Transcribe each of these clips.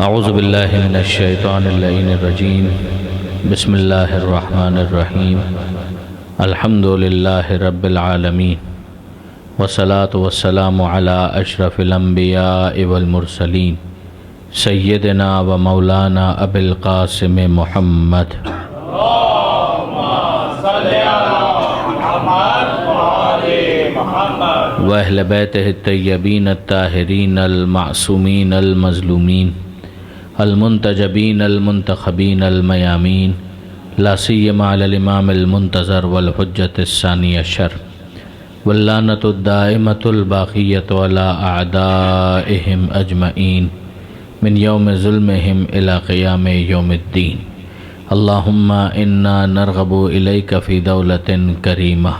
اعوذ باللہ من الشیطان اللعین الرجیم بسم اللہ الرحمن الرحیم الحمد للہ رب العالمین والصلاة والسلام علی اشرف الانبیاء والمرسلین سیدنا و مولانا ابی القاسم محمد وأہل بیتہ الطیبین الطاہرین المعصومین المظلومین المنتجبین المنتخبین المیامین لا سیما علی الامام المنتظر والحجة الثانی عشر واللعنۃ الدائمۃ الباقیۃ علی اعدائہم اجمعین من یوم ظلمہم الی قیام یوم الدین اللہم انا نرغب الیک فی دولۃ کریمہ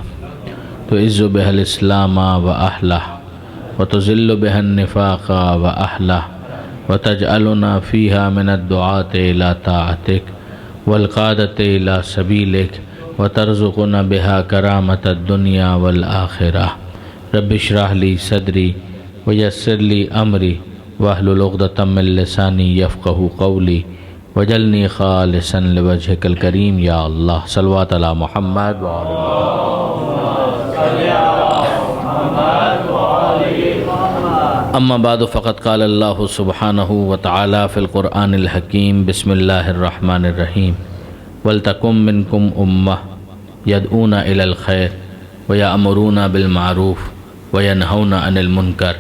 تعز بها الاسلام واہلہ وتذل بها النفاق واہلہ وتجعلنا فيها من الدعاة الى طاعتك والقادة الى سبيلك وترزقنا بها كرامة الدنيا والآخرة رب اشرح لي صدري ويسر لي امري واحلل عقدة من لساني يفقهوا قولي واجعلني خالصا لوجهك الكريم يا الله صلوات على محمد اما بعد فقد قال اللہ سبحانہ وتعالی فی القرآن الحکیم بسم اللہ الرحمن الرحیم وَلْتَكُمْ مِنْكُمْ أُمَّةٌ يَدْعُونَ إِلَى الْخَيْرِ وَيَأْمُرُونَ بِالْمَعْرُوفِ وَيَنْهَوْنَ عَنِ الْمُنْكَرِ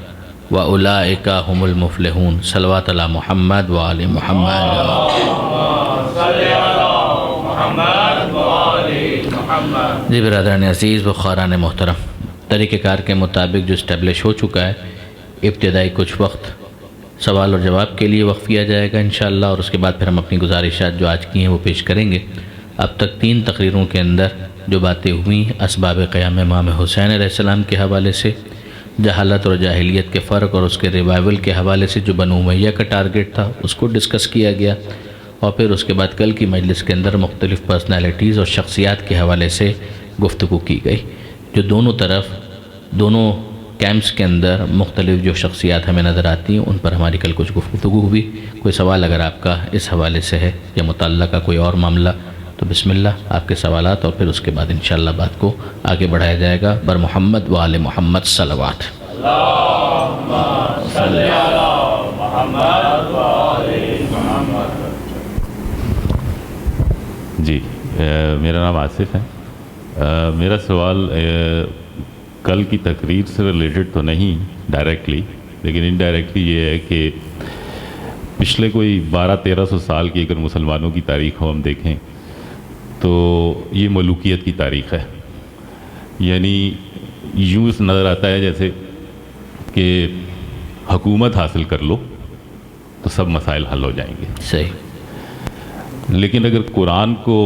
وَأُولَئِكَ هُمُ الْمُفْلِحُونَ صلوات علی محمد وآل محمد جی برادران عزیز و خاران محترم، طریقہ کار کے مطابق جو اسٹیبلش ہو چکا ہے، ابتدائی کچھ وقت سوال اور جواب کے لیے وقف کیا جائے گا انشاءاللہ، اور اس کے بعد پھر ہم اپنی گزارشات جو آج کی ہیں وہ پیش کریں گے۔ اب تک 3 تقریروں کے اندر جو باتیں ہوئیں اسباب قیام امام حسین علیہ السلام کے حوالے سے، جہالت اور جاہلیت کے فرق اور اس کے ریوائول کے حوالے سے جو بنو امیہ کا ٹارگٹ تھا اس کو ڈسکس کیا گیا، اور پھر اس کے بعد کل کی مجلس کے اندر مختلف پرسنالٹیز اور شخصیات کے حوالے سے گفتگو کی گئی، جو دونوں طرف دونوں کیمپس کے اندر مختلف جو شخصیات ہمیں نظر آتی ہیں ان پر ہماری کل کچھ گفتگو ہوئی۔ کوئی سوال اگر آپ کا اس حوالے سے ہے یا متعلقہ کوئی اور معاملہ تو بسم اللہ آپ کے سوالات، اور پھر اس کے بعد انشاءاللہ بات کو آگے بڑھایا جائے گا۔ بر محمد و آل محمد صلوات۔ اللہم صلی علی محمد و آل محمد۔ جی میرا نام آصف ہے۔ میرا سوال کل کی تقریر سے ریلیٹڈ تو نہیں ڈائریکٹلی، لیکن انڈائریکٹلی یہ ہے کہ پچھلے کوئی 1200-1300 سال کی اگر مسلمانوں کی تاریخ ہم دیکھیں تو یہ ملوکیت کی تاریخ ہے، یعنی یوں نظر آتا ہے جیسے کہ حکومت حاصل کر لو تو سب مسائل حل ہو جائیں گے۔ صحیح۔ لیکن اگر قرآن کو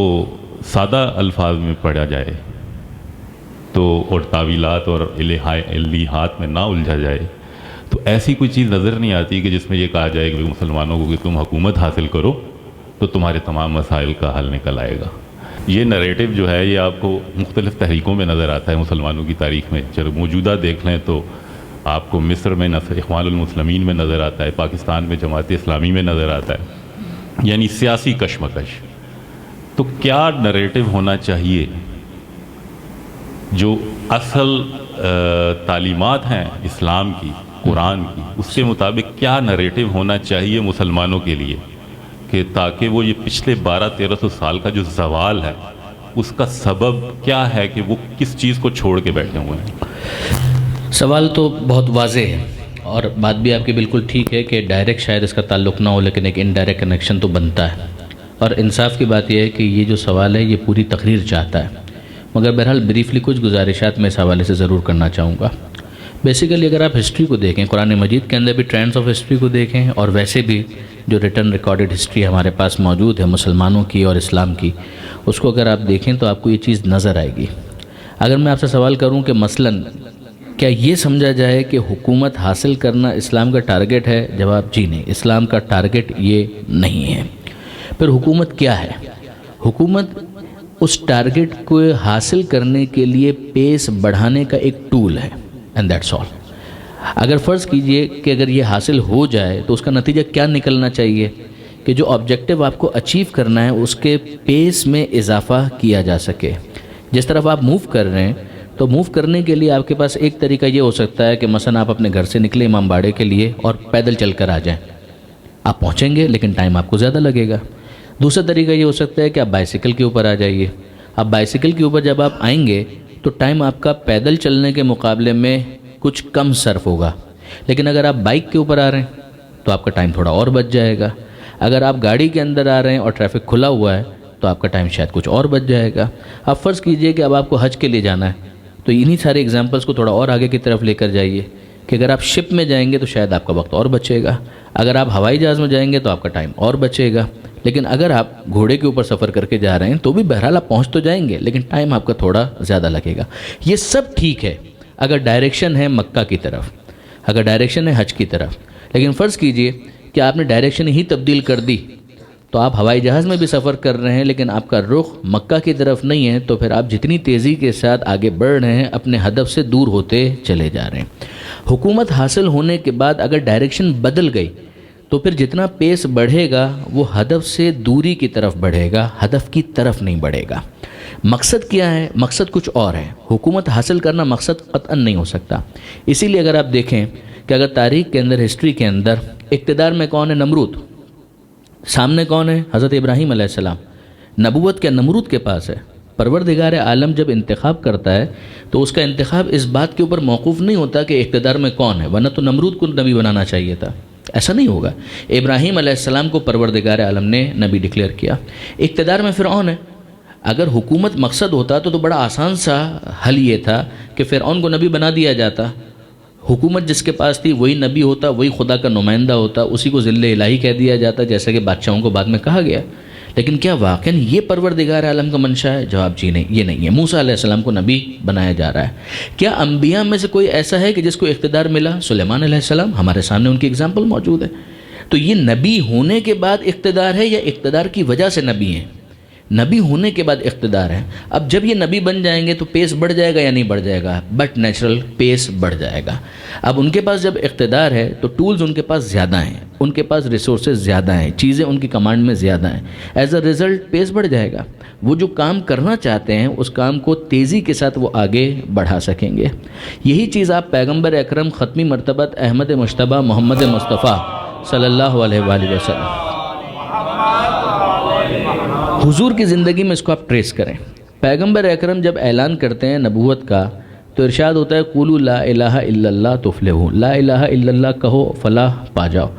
سادہ الفاظ میں پڑھا جائے تو اور تعویلات اور الہات میں نہ الجھا جائے تو ایسی کوئی چیز نظر نہیں آتی کہ جس میں یہ کہا جائے کہ مسلمانوں کو کہ تم حکومت حاصل کرو تو تمہارے تمام مسائل کا حل نکل آئے گا۔ یہ نریٹو جو ہے یہ آپ کو مختلف تحریکوں میں نظر آتا ہے مسلمانوں کی تاریخ میں، جب موجودہ دیکھ لیں تو آپ کو مصر میں اخوان المسلمین میں نظر آتا ہے، پاکستان میں جماعت اسلامی میں نظر آتا ہے، یعنی سیاسی کشمکش۔ تو کیا نریٹو ہونا چاہیے؟ جو اصل تعلیمات ہیں اسلام کی، قرآن کی، اس کے مطابق کیا نریٹو ہونا چاہیے مسلمانوں کے لیے کہ تاکہ وہ یہ پچھلے 1200-1300 سال کا جو زوال ہے اس کا سبب کیا ہے کہ وہ کس چیز کو چھوڑ کے بیٹھے ہوئے ہیں؟ سوال تو بہت واضح ہے، اور بات بھی آپ کی بالکل ٹھیک ہے کہ ڈائریکٹ شاید اس کا تعلق نہ ہو، لیکن ایک انڈائریکٹ کنیکشن تو بنتا ہے، اور انصاف کی بات یہ ہے کہ یہ جو سوال ہے یہ پوری تقریر چاہتا ہے، مگر بہرحال بریفلی کچھ گزارشات میں اس حوالے سے ضرور کرنا چاہوں گا۔ بیسیکلی اگر آپ ہسٹری کو دیکھیں، قرآن مجید کے اندر بھی ٹرینڈز آف ہسٹری کو دیکھیں، اور ویسے بھی جو ریٹن ریکارڈڈ ہسٹری ہمارے پاس موجود ہے مسلمانوں کی اور اسلام کی، اس کو اگر آپ دیکھیں تو آپ کو یہ چیز نظر آئے گی۔ اگر میں آپ سے سوال کروں کہ مثلاً کیا یہ سمجھا جائے کہ حکومت حاصل کرنا اسلام کا ٹارگٹ ہے؟ جواب جی نہیں، اسلام کا ٹارگٹ یہ نہیں ہے۔ پھر حکومت کیا ہے؟ حکومت اس ٹارگٹ کو حاصل کرنے کے لیے پیس بڑھانے کا ایک ٹول ہے، اینڈ دیٹس آل۔ اگر فرض کیجئے کہ اگر یہ حاصل ہو جائے تو اس کا نتیجہ کیا نکلنا چاہیے کہ جو آبجیکٹیو آپ کو اچیو کرنا ہے اس کے پیس میں اضافہ کیا جا سکے. جس طرف آپ موو کر رہے ہیں تو موو کرنے کے لیے آپ کے پاس ایک طریقہ یہ ہو سکتا ہے کہ مثلا آپ اپنے گھر سے نکلے امام باڑے کے لیے اور پیدل چل کر آ جائیں. آپ پہنچیں گے لیکن ٹائم آپ کو زیادہ لگے گا. دوسرا طریقہ یہ ہو سکتا ہے کہ آپ بائیسیکل کے اوپر آ جائیے. آپ بائیسیکل کے اوپر جب آپ آئیں گے تو ٹائم آپ کا پیدل چلنے کے مقابلے میں کچھ کم صرف ہوگا. لیکن اگر آپ بائک کے اوپر آ رہے ہیں تو آپ کا ٹائم تھوڑا اور بچ جائے گا. اگر آپ گاڑی کے اندر آ رہے ہیں اور ٹریفک کھلا ہوا ہے تو آپ کا ٹائم شاید کچھ اور بچ جائے گا. آپ فرض کیجئے کہ اب آپ کو حج کے لیے جانا ہے تو انہی سارے ایگزامپلس کو تھوڑا اور آگے کی طرف لے کر جائیے کہ اگر آپ شپ میں جائیں گے تو شاید آپ کا وقت اور بچے گا. اگر آپ ہوائی جہاز میں جائیں گے تو آپ کا ٹائم اور بچے گا. لیکن اگر آپ گھوڑے کے اوپر سفر کر کے جا رہے ہیں تو بھی بہرحال آپ پہنچ تو جائیں گے لیکن ٹائم آپ کا تھوڑا زیادہ لگے گا. یہ سب ٹھیک ہے اگر ڈائریکشن ہے مکہ کی طرف، اگر ڈائریکشن ہے حج کی طرف. لیکن فرض کیجئے کہ آپ نے ڈائریکشن ہی تبدیل کر دی تو آپ ہوائی جہاز میں بھی سفر کر رہے ہیں لیکن آپ کا رخ مکہ کی طرف نہیں ہے تو پھر آپ جتنی تیزی کے ساتھ آگے بڑھ رہے ہیں اپنے ہدف سے دور ہوتے چلے جا رہے ہیں. حکومت حاصل ہونے کے بعد اگر ڈائریکشن بدل گئی تو پھر جتنا پیس بڑھے گا وہ ہدف سے دوری کی طرف بڑھے گا، ہدف کی طرف نہیں بڑھے گا. مقصد کیا ہے؟ مقصد کچھ اور ہے. حکومت حاصل کرنا مقصد قطعاً نہیں ہو سکتا. اسی لیے اگر آپ دیکھیں کہ اگر تاریخ کے اندر، ہسٹری کے اندر اقتدار میں کون ہے؟ نمرود. سامنے کون ہے؟ حضرت ابراہیم علیہ السلام. نبوت کیا نمرود کے پاس ہے؟ پروردگار عالم جب انتخاب کرتا ہے تو اس کا انتخاب اس بات کے اوپر موقوف نہیں ہوتا کہ اقتدار میں کون ہے، ورنہ تو نمرود کو نبی بنانا چاہیے تھا. ایسا نہیں ہوگا. ابراہیم علیہ السلام کو پروردگار عالم نے نبی ڈکلیئر کیا. اقتدار میں فرعون ہے. اگر حکومت مقصد ہوتا تو بڑا آسان سا حل یہ تھا کہ فرعون کو نبی بنا دیا جاتا. حکومت جس کے پاس تھی وہی نبی ہوتا، وہی خدا کا نمائندہ ہوتا، اسی کو ذل الہی کہہ دیا جاتا جیسا کہ بادشاہوں کو بعد میں کہا گیا. لیکن کیا واقعاً یہ پروردگار عالم کا منشا ہے؟ جواب جی نہیں، یہ نہیں ہے. موسیٰ علیہ السلام کو نبی بنایا جا رہا ہے. کیا انبیاء میں سے کوئی ایسا ہے کہ جس کو اقتدار ملا؟ سلیمان علیہ السلام، ہمارے سامنے ان کی اگزامپل موجود ہے. تو یہ نبی ہونے کے بعد اقتدار ہے یا اقتدار کی وجہ سے نبی ہیں؟ نبی ہونے کے بعد اقتدار ہے. اب جب یہ نبی بن جائیں گے تو پیس بڑھ جائے گا یا نہیں بڑھ جائے گا؟ بٹ نیچرل پیس بڑھ جائے گا. اب ان کے پاس جب اقتدار ہے تو ٹولز ان کے پاس زیادہ ہیں، ان کے پاس ریسورسز زیادہ ہیں، چیزیں ان کی کمانڈ میں زیادہ ہیں. ایز اے رزلٹ پیس بڑھ جائے گا. وہ جو کام کرنا چاہتے ہیں اس کام کو تیزی کے ساتھ وہ آگے بڑھا سکیں گے. یہی چیز آپ پیغمبر اکرم ختمی مرتبت احمد مجتبیٰ محمد مصطفیٰ صلی اللہ علیہ وآلہ وسلم حضور کی زندگی میں اس کو آپ ٹریس کریں. پیغمبر اکرم جب اعلان کرتے ہیں نبوت کا تو ارشاد ہوتا ہے قولوا لا الہ الا اللہ تفلحوا، لا الہ الا اللہ کہو فلاح پا جاؤ.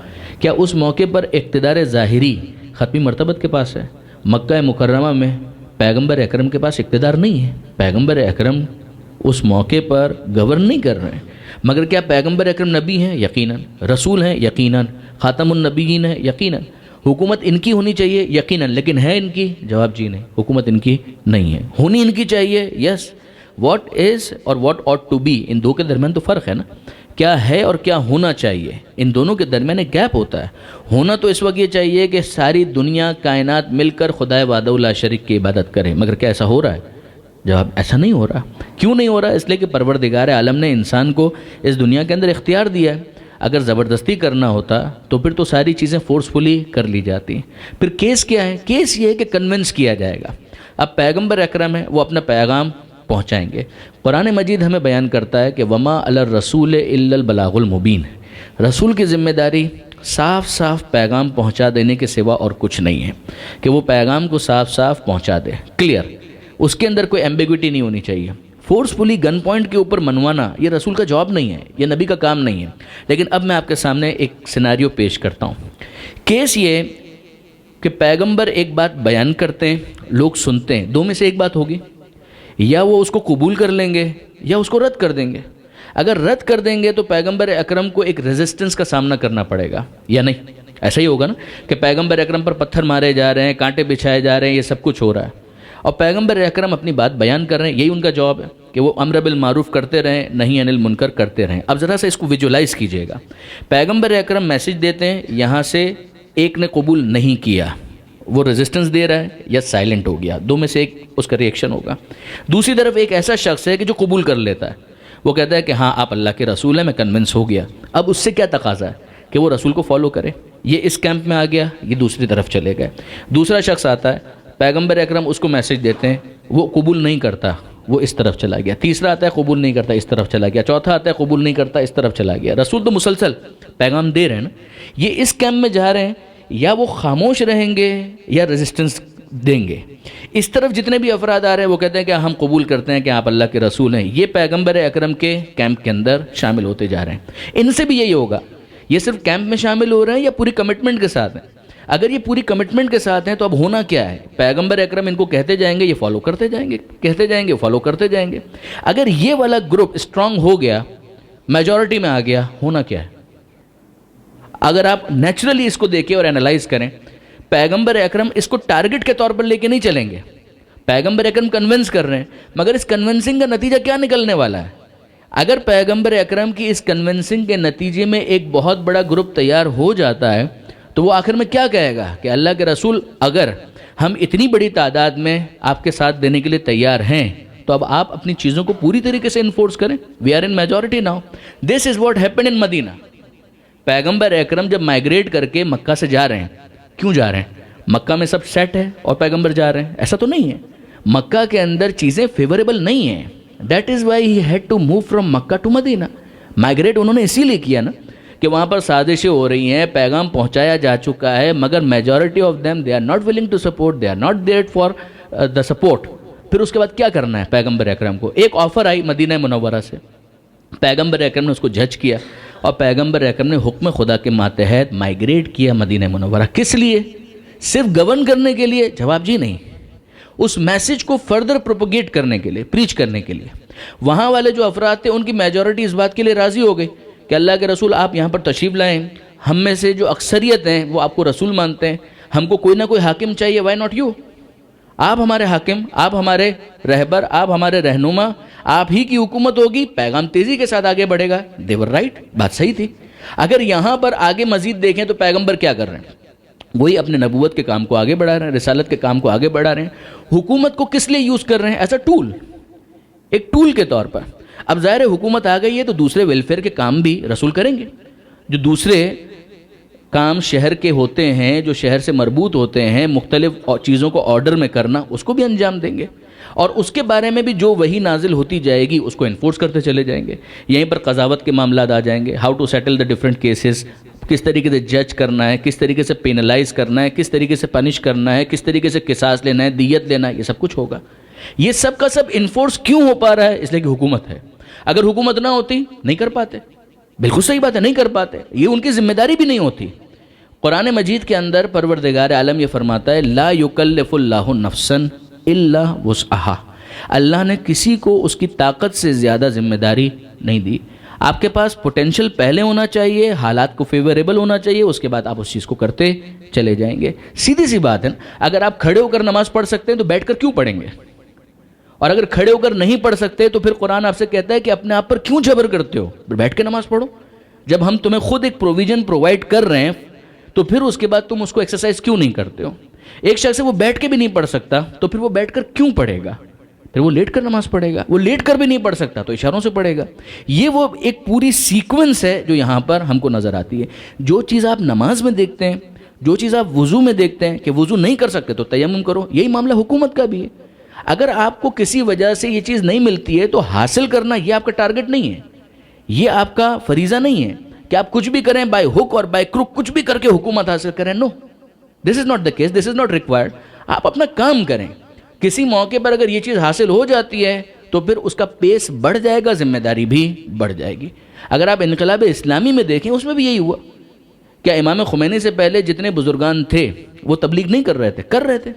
کیا اس موقع پر اقتدار ظاہری ختمی مرتبت کے پاس ہے؟ مکہ مکرمہ میں پیغمبر اکرم کے پاس اقتدار نہیں ہے. پیغمبر اکرم اس موقع پر گورن نہیں کر رہے ہیں. مگر کیا پیغمبر اکرم نبی ہیں؟ یقیناً. رسول ہیں؟ یقیناً. خاتم النبیین ہیں؟ یقیناً. حکومت ان کی ہونی چاہیے؟ یقیناً. لیکن ہے ان کی؟ جواب جی نہیں، حکومت ان کی نہیں ہے. ہونی ان کی چاہیے؟ یس. واٹ از اور واٹ آٹ ٹو بی، ان دو کے درمیان تو فرق ہے نا. کیا ہے اور کیا ہونا چاہیے، ان دونوں کے درمیان ایک گیپ ہوتا ہے. ہونا تو اس وقت یہ چاہیے کہ ساری دنیا کائنات مل کر خدائے وحدہ لا شریک کی عبادت کرے. مگر کیا ایسا ہو رہا ہے؟ جواب ایسا نہیں ہو رہا. کیوں نہیں ہو رہا؟ اس لیے کہ پروردگار عالم نے انسان کو اس دنیا کے اندر اختیار دیا ہے. اگر زبردستی کرنا ہوتا تو پھر تو ساری چیزیں فورسفلی کر لی جاتی. پھر کیس کیا ہے؟ کیس یہ ہے کہ کنونس کیا جائے گا. اب پیغمبر اکرم ہے، وہ اپنا پیغام پہنچائیں گے. قرآن مجید ہمیں بیان کرتا ہے کہ وما علی الرسول الا البلاغ المبین. رسول کی ذمہ داری صاف صاف پیغام پہنچا دینے کے سوا اور کچھ نہیں ہے، کہ وہ پیغام کو صاف صاف پہنچا دے، کلیئر. اس کے اندر کوئی ایمبیگوٹی نہیں ہونی چاہیے. فورسفلی گن پوائنٹ کے اوپر منوانا یہ رسول کا جواب نہیں ہے، یہ نبی کا کام نہیں ہے. لیکن اب میں آپ کے سامنے ایک سیناریو پیش کرتا ہوں. کیس یہ کہ پیغمبر ایک بات بیان کرتے ہیں، لوگ سنتے ہیں، دو میں سے ایک بات ہوگی. یا وہ اس کو قبول کر لیں گے یا اس کو رد کر دیں گے. اگر رد کر دیں گے تو پیغمبر اکرم کو ایک ریزسٹنس کا سامنا کرنا پڑے گا یا نہیں؟ ایسا ہی ہوگا نا کہ پیغمبر اکرم پر پتھر مارے جا رہے ہیں، کانٹے بچھائے جا رہے ہیں، یہ سب کچھ ہو رہا ہے اور پیغمبر اکرم اپنی بات بیان کر رہے ہیں. یہی ان کا جواب ہے کہ وہ امر بالمعروف کرتے رہیں، نہی عن المنکر کرتے رہیں. اب ذرا سا اس کو ویژولائز کیجئے گا. پیغمبر اکرم میسج دیتے ہیں، یہاں سے ایک نے قبول نہیں کیا، وہ ریزسٹنس دے رہا ہے یا سائلنٹ ہو گیا، دو میں سے ایک اس کا ریئیکشن ہوگا. دوسری طرف ایک ایسا شخص ہے کہ جو قبول کر لیتا ہے. وہ کہتا ہے کہ ہاں آپ اللہ کے رسول ہیں، میں کنونس ہو گیا. اب اس سے کیا تقاضا ہے کہ وہ رسول کو فالو کرے. یہ اس کیمپ میں آ گیا، یہ دوسری طرف چلے گئے. دوسرا شخص آتا ہے، پیغمبر اکرم اس کو میسج دیتے ہیں، وہ قبول نہیں کرتا، وہ اس طرف چلا گیا. تیسرا آتا ہے، قبول نہیں کرتا، اس طرف چلا گیا. چوتھا آتا ہے، قبول نہیں کرتا، اس طرف چلا گیا. رسول تو مسلسل پیغام دے رہے ہیں نا. یہ اس کیمپ میں جا رہے ہیں، یا وہ خاموش رہیں گے یا ریزسٹنس دیں گے. اس طرف جتنے بھی افراد آ رہے ہیں وہ کہتے ہیں کہ ہم قبول کرتے ہیں کہ آپ اللہ کے رسول ہیں. یہ پیغمبر اکرم کے کیمپ کے اندر شامل ہوتے جا رہے ہیں. ان سے بھی یہی ہوگا. یہ صرف کیمپ میں شامل ہو رہے ہیں یا پوری کمٹمنٹ کے ساتھ ہیں؟ اگر یہ پوری کمٹمنٹ کے ساتھ ہیں تو اب ہونا کیا ہے؟ پیغمبر اکرم ان کو کہتے جائیں گے، یہ فالو کرتے جائیں گے، کہتے جائیں گے، فالو کرتے جائیں گے. اگر یہ والا گروپ اسٹرانگ ہو گیا، میجورٹی میں آ گیا، ہونا کیا ہے؟ اگر آپ نیچرلی اس کو دیکھیں اور انالائز کریں، پیغمبر اکرم اس کو ٹارگٹ کے طور پر لے کے نہیں چلیں گے. پیغمبر اکرم کنونس کر رہے ہیں، مگر اس کنونسنگ کا نتیجہ کیا نکلنے والا ہے؟ اگر پیغمبر اکرم کی اس کنونسنگ کے نتیجے میں ایک بہت بڑا گروپ تیار ہو جاتا ہے تو وہ آخر میں کیا کہے گا کہ اللہ کے رسول اگر ہم اتنی بڑی تعداد میں آپ کے ساتھ دینے کے لیے تیار ہیں تو اب آپ اپنی چیزوں کو پوری طریقے سے انفورس کریں. We are in majority now. This is what happen in Medina. پیغمبر اکرم جب مائگریٹ کر کے مکہ سے جا رہے ہیں، کیوں جا رہے ہیں؟ مکہ میں سب سیٹ ہے اور پیغمبر جا رہے ہیں؟ ایسا تو نہیں ہے. مکہ کے اندر چیزیں فیوریبل نہیں ہیں. That is why he had to move from Mecca to Medina. Migrate انہوں نے اسی لیے کیا نا کہ وہاں پر سازشیں ہو رہی ہیں، پیغام پہنچایا جا چکا ہے، مگر majority of them they are not willing to support, they are not there for the support. پھر اس کے بعد کیا کرنا ہے پیغمبر اکرم کو؟ ایک آفر آئی مدینہ منورہ سے، پیغمبر اکرم نے اس کو جج کیا اور پیغمبر اکرم نے حکم خدا کے ماتحت مائگریٹ کیا مدینہ منورہ. کس لیے؟ صرف گورن کرنے کے لیے؟ جواب جی نہیں. اس میسج کو فردر پروپگیٹ کرنے کے لیے، پریچ کرنے کے لیے. وہاں والے جو افراد تھے ان کی میجورٹی اس بات کے لیے راضی ہو گئی کہ اللہ کے رسول آپ یہاں پر تشریف لائیں، ہم میں سے جو اکثریت ہیں وہ آپ کو رسول مانتے ہیں، ہم کو کوئی نہ کوئی حاکم چاہیے. Why not you? آپ ہمارے حاکم، آپ ہمارے رہبر، آپ ہمارے رہنما، آپ ہی کی حکومت ہوگی، پیغام تیزی کے ساتھ آگے بڑھے گا. they were right. بات صحیح تھی. اگر یہاں پر آگے مزید دیکھیں تو پیغمبر کیا کر رہے ہیں؟ وہی اپنے نبوت کے کام کو آگے بڑھا رہے ہیں، رسالت کے کام کو آگے بڑھا رہے ہیں. حکومت کو کس لیے یوز کر رہے ہیں؟ ایز اے ٹول، ایک ٹول کے طور پر. اب ظاہر ہے حکومت آ گئی ہے تو دوسرے ویلفیئر کے کام بھی رسول کریں گے. جو دوسرے کام شہر کے ہوتے ہیں، جو شہر سے مربوط ہوتے ہیں، مختلف چیزوں کو آرڈر میں کرنا، اس کو بھی انجام دیں گے. اور اس کے بارے میں بھی جو وہی نازل ہوتی جائے گی اس کو انفورس کرتے چلے جائیں گے. یہیں پر قضاوت کے معاملات آ جائیں گے، how to settle the different cases, کس طریقے سے جج کرنا ہے، کس طریقے سے پینلائز کرنا ہے، کس طریقے سے پنش کرنا ہے، کس طریقے سے قصاص لینا ہے، دیت لینا ہے، یہ سب کچھ ہوگا. یہ سب کا سب انفورس کیوں ہو پا رہا ہے؟ اس لیے کہ حکومت ہے. اگر حکومت نہ ہوتی نہیں کر پاتے. بالکل صحیح بات ہے، نہیں کر پاتے. یہ ان کی ذمہ داری بھی نہیں ہوتی. قرآن مجید کے اندر پروردگار عالم یہ فرماتا ہے لا یکلف اللہ نفسا الا وسعہا. اللہ نے کسی کو اس کی طاقت سے زیادہ ذمہ داری نہیں دی. آپ کے پاس پوٹینشل پہلے ہونا چاہیے، حالات کو فیوریبل ہونا چاہیے، اس کے بعد آپ اس چیز کو کرتے چلے جائیں گے. سیدھی سی بات ہے، اگر آپ کھڑے ہو کر نماز پڑھ سکتے ہیں تو بیٹھ کر کیوں پڑھیں گے؟ اور اگر کھڑے ہو کر نہیں پڑھ سکتے تو پھر قرآن آپ سے کہتا ہے کہ اپنے آپ پر کیوں جبر کرتے ہو؟ بیٹھ کے نماز پڑھو. جب ہم تمہیں خود ایک پروویژن پرووائڈ کر رہے ہیں تو پھر اس کے بعد تم اس کو ایکسرسائز کیوں نہیں کرتے ہو؟ ایک شخص وہ بیٹھ کے بھی نہیں پڑھ سکتا تو پھر وہ بیٹھ کر کیوں پڑھے گا؟ پھر وہ لیٹ کر نماز پڑھے گا. وہ لیٹ کر بھی نہیں پڑھ سکتا تو اشاروں سے پڑھے گا. یہ وہ ایک پوری سیکوینس ہے جو یہاں پر ہم کو نظر آتی ہے. جو چیز آپ نماز میں دیکھتے ہیں، جو چیز آپ وضو میں دیکھتے ہیں کہ وضو نہیں کر سکتے تو تیمم کرو، یہی معاملہ حکومت کا بھی ہے. اگر آپ کو کسی وجہ سے یہ چیز نہیں ملتی ہے تو حاصل کرنا یہ آپ کا ٹارگٹ نہیں ہے، یہ آپ کا فریضہ نہیں ہے کہ آپ کچھ بھی کریں بائی ہک اور بائی کروک، کچھ بھی کر کے حکومت حاصل کریں. No, this is not the case, this is not required. آپ اپنا کام کریں. کسی موقع پر اگر یہ چیز حاصل ہو جاتی ہے تو پھر اس کا پیس بڑھ جائے گا، ذمہ داری بھی بڑھ جائے گی. اگر آپ انقلاب اسلامی میں دیکھیں اس میں بھی یہی ہوا. کیا امام خمینی سے پہلے جتنے بزرگان تھے وہ تبلیغ نہیں کر رہے تھے؟ کر رہے تھے.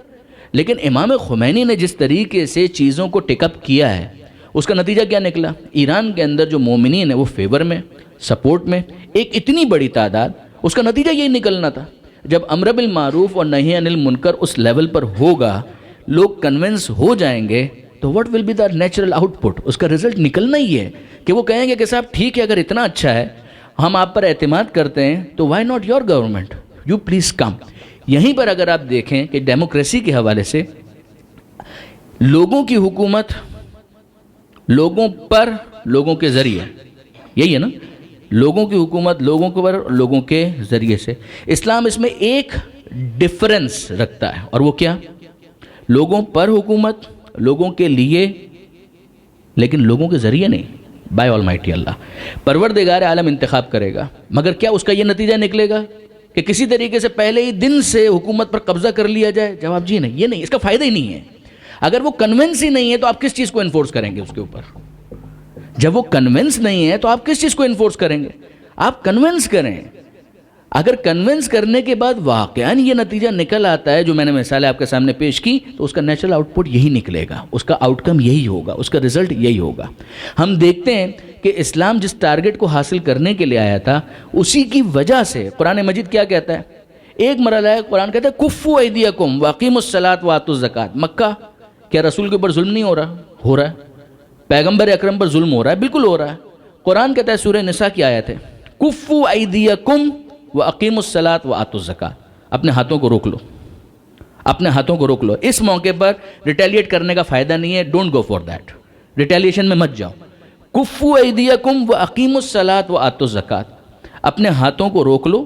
لیکن امام خمینی نے جس طریقے سے چیزوں کو ٹک اپ کیا ہے اس کا نتیجہ کیا نکلا؟ ایران کے اندر جو مومنین ہیں وہ فیور میں، سپورٹ میں، ایک اتنی بڑی تعداد. اس کا نتیجہ یہی نکلنا تھا. جب امر بالمعروف اور نہی عن المنکر اس لیول پر ہوگا، لوگ کنونس ہو جائیں گے تو what will be the natural output? اس کا رزلٹ نکلنا ہی ہے کہ وہ کہیں گے کہ صاحب ٹھیک ہے، اگر اتنا اچھا ہے، ہم آپ پر اعتماد کرتے ہیں تو why not your government, you please come. یہیں پر اگر آپ دیکھیں کہ ڈیموکریسی کے حوالے سے لوگوں کی حکومت، لوگوں پر لوگوں کے ذریعے، یہی ہے نا، لوگوں کی حکومت لوگوں کے اوپر، لوگوں کے ذریعے سے۔ اسلام اس میں ایک ڈفرنس رکھتا ہے، اور وہ کیا؟ لوگوں پر حکومت، لوگوں کے لیے، لیکن لوگوں کے ذریعے نہیں، بائی آلمائٹی اللہ۔ پروردگار عالم انتخاب کرے گا، مگر کیا اس کا یہ نتیجہ نکلے گا کہ کسی طریقے سے پہلے ہی دن سے حکومت پر قبضہ کر لیا جائے؟ جواب جی نہیں، یہ نہیں، اس کا فائدہ ہی نہیں ہے۔ اگر وہ کنونس ہی نہیں ہے تو آپ کس چیز کو انفورس کریں گے اس کے اوپر؟ جب وہ کنونس نہیں ہے تو آپ کس چیز کو انفورس کریں گے؟ آپ کنونس کریں۔ اگر کنونس کرنے کے بعد واقعاً یہ نتیجہ نکل آتا ہے جو میں نے مثال آپ کے سامنے پیش کی، تو اس کا نیچرل آؤٹ پٹ یہی نکلے گا، اس کا آؤٹ کم یہی ہوگا، اس کا رزلٹ یہی ہوگا۔ ہم دیکھتے ہیں کہ اسلام جس ٹارگٹ کو حاصل کرنے کے لیے آیا تھا، اسی کی وجہ سے قرآن مجید کیا کہتا ہے؟ ایک مرحلہ ہے قرآن کہتا ہے کفوا ایدیکم واقیموا الصلاۃ وآتوا الزکوٰۃ۔ مکہ، کیا رسول کے اوپر ظلم نہیں ہو رہا؟ ہو رہا ہے۔ پیغمبر اکرم پر ظلم ہو رہا ہے؟ بالکل ہو رہا ہے۔ قرآن کہتا ہے سورہ نساء کی آیت ہے کفوا ایدیکم واقیموا الصلاۃ وآتوا الزکوٰۃ، اپنے ہاتھوں کو روک لو، اپنے ہاتھوں کو روک لو۔ اس موقع پر ریٹیلیٹ کرنے کا فائدہ نہیں ہے، don't go for that, retaliation میں مت جاؤ۔ کفوا ایدیکم واقیموا الصلاۃ وآتوا الزکوٰۃ، اپنے ہاتھوں کو روک لو،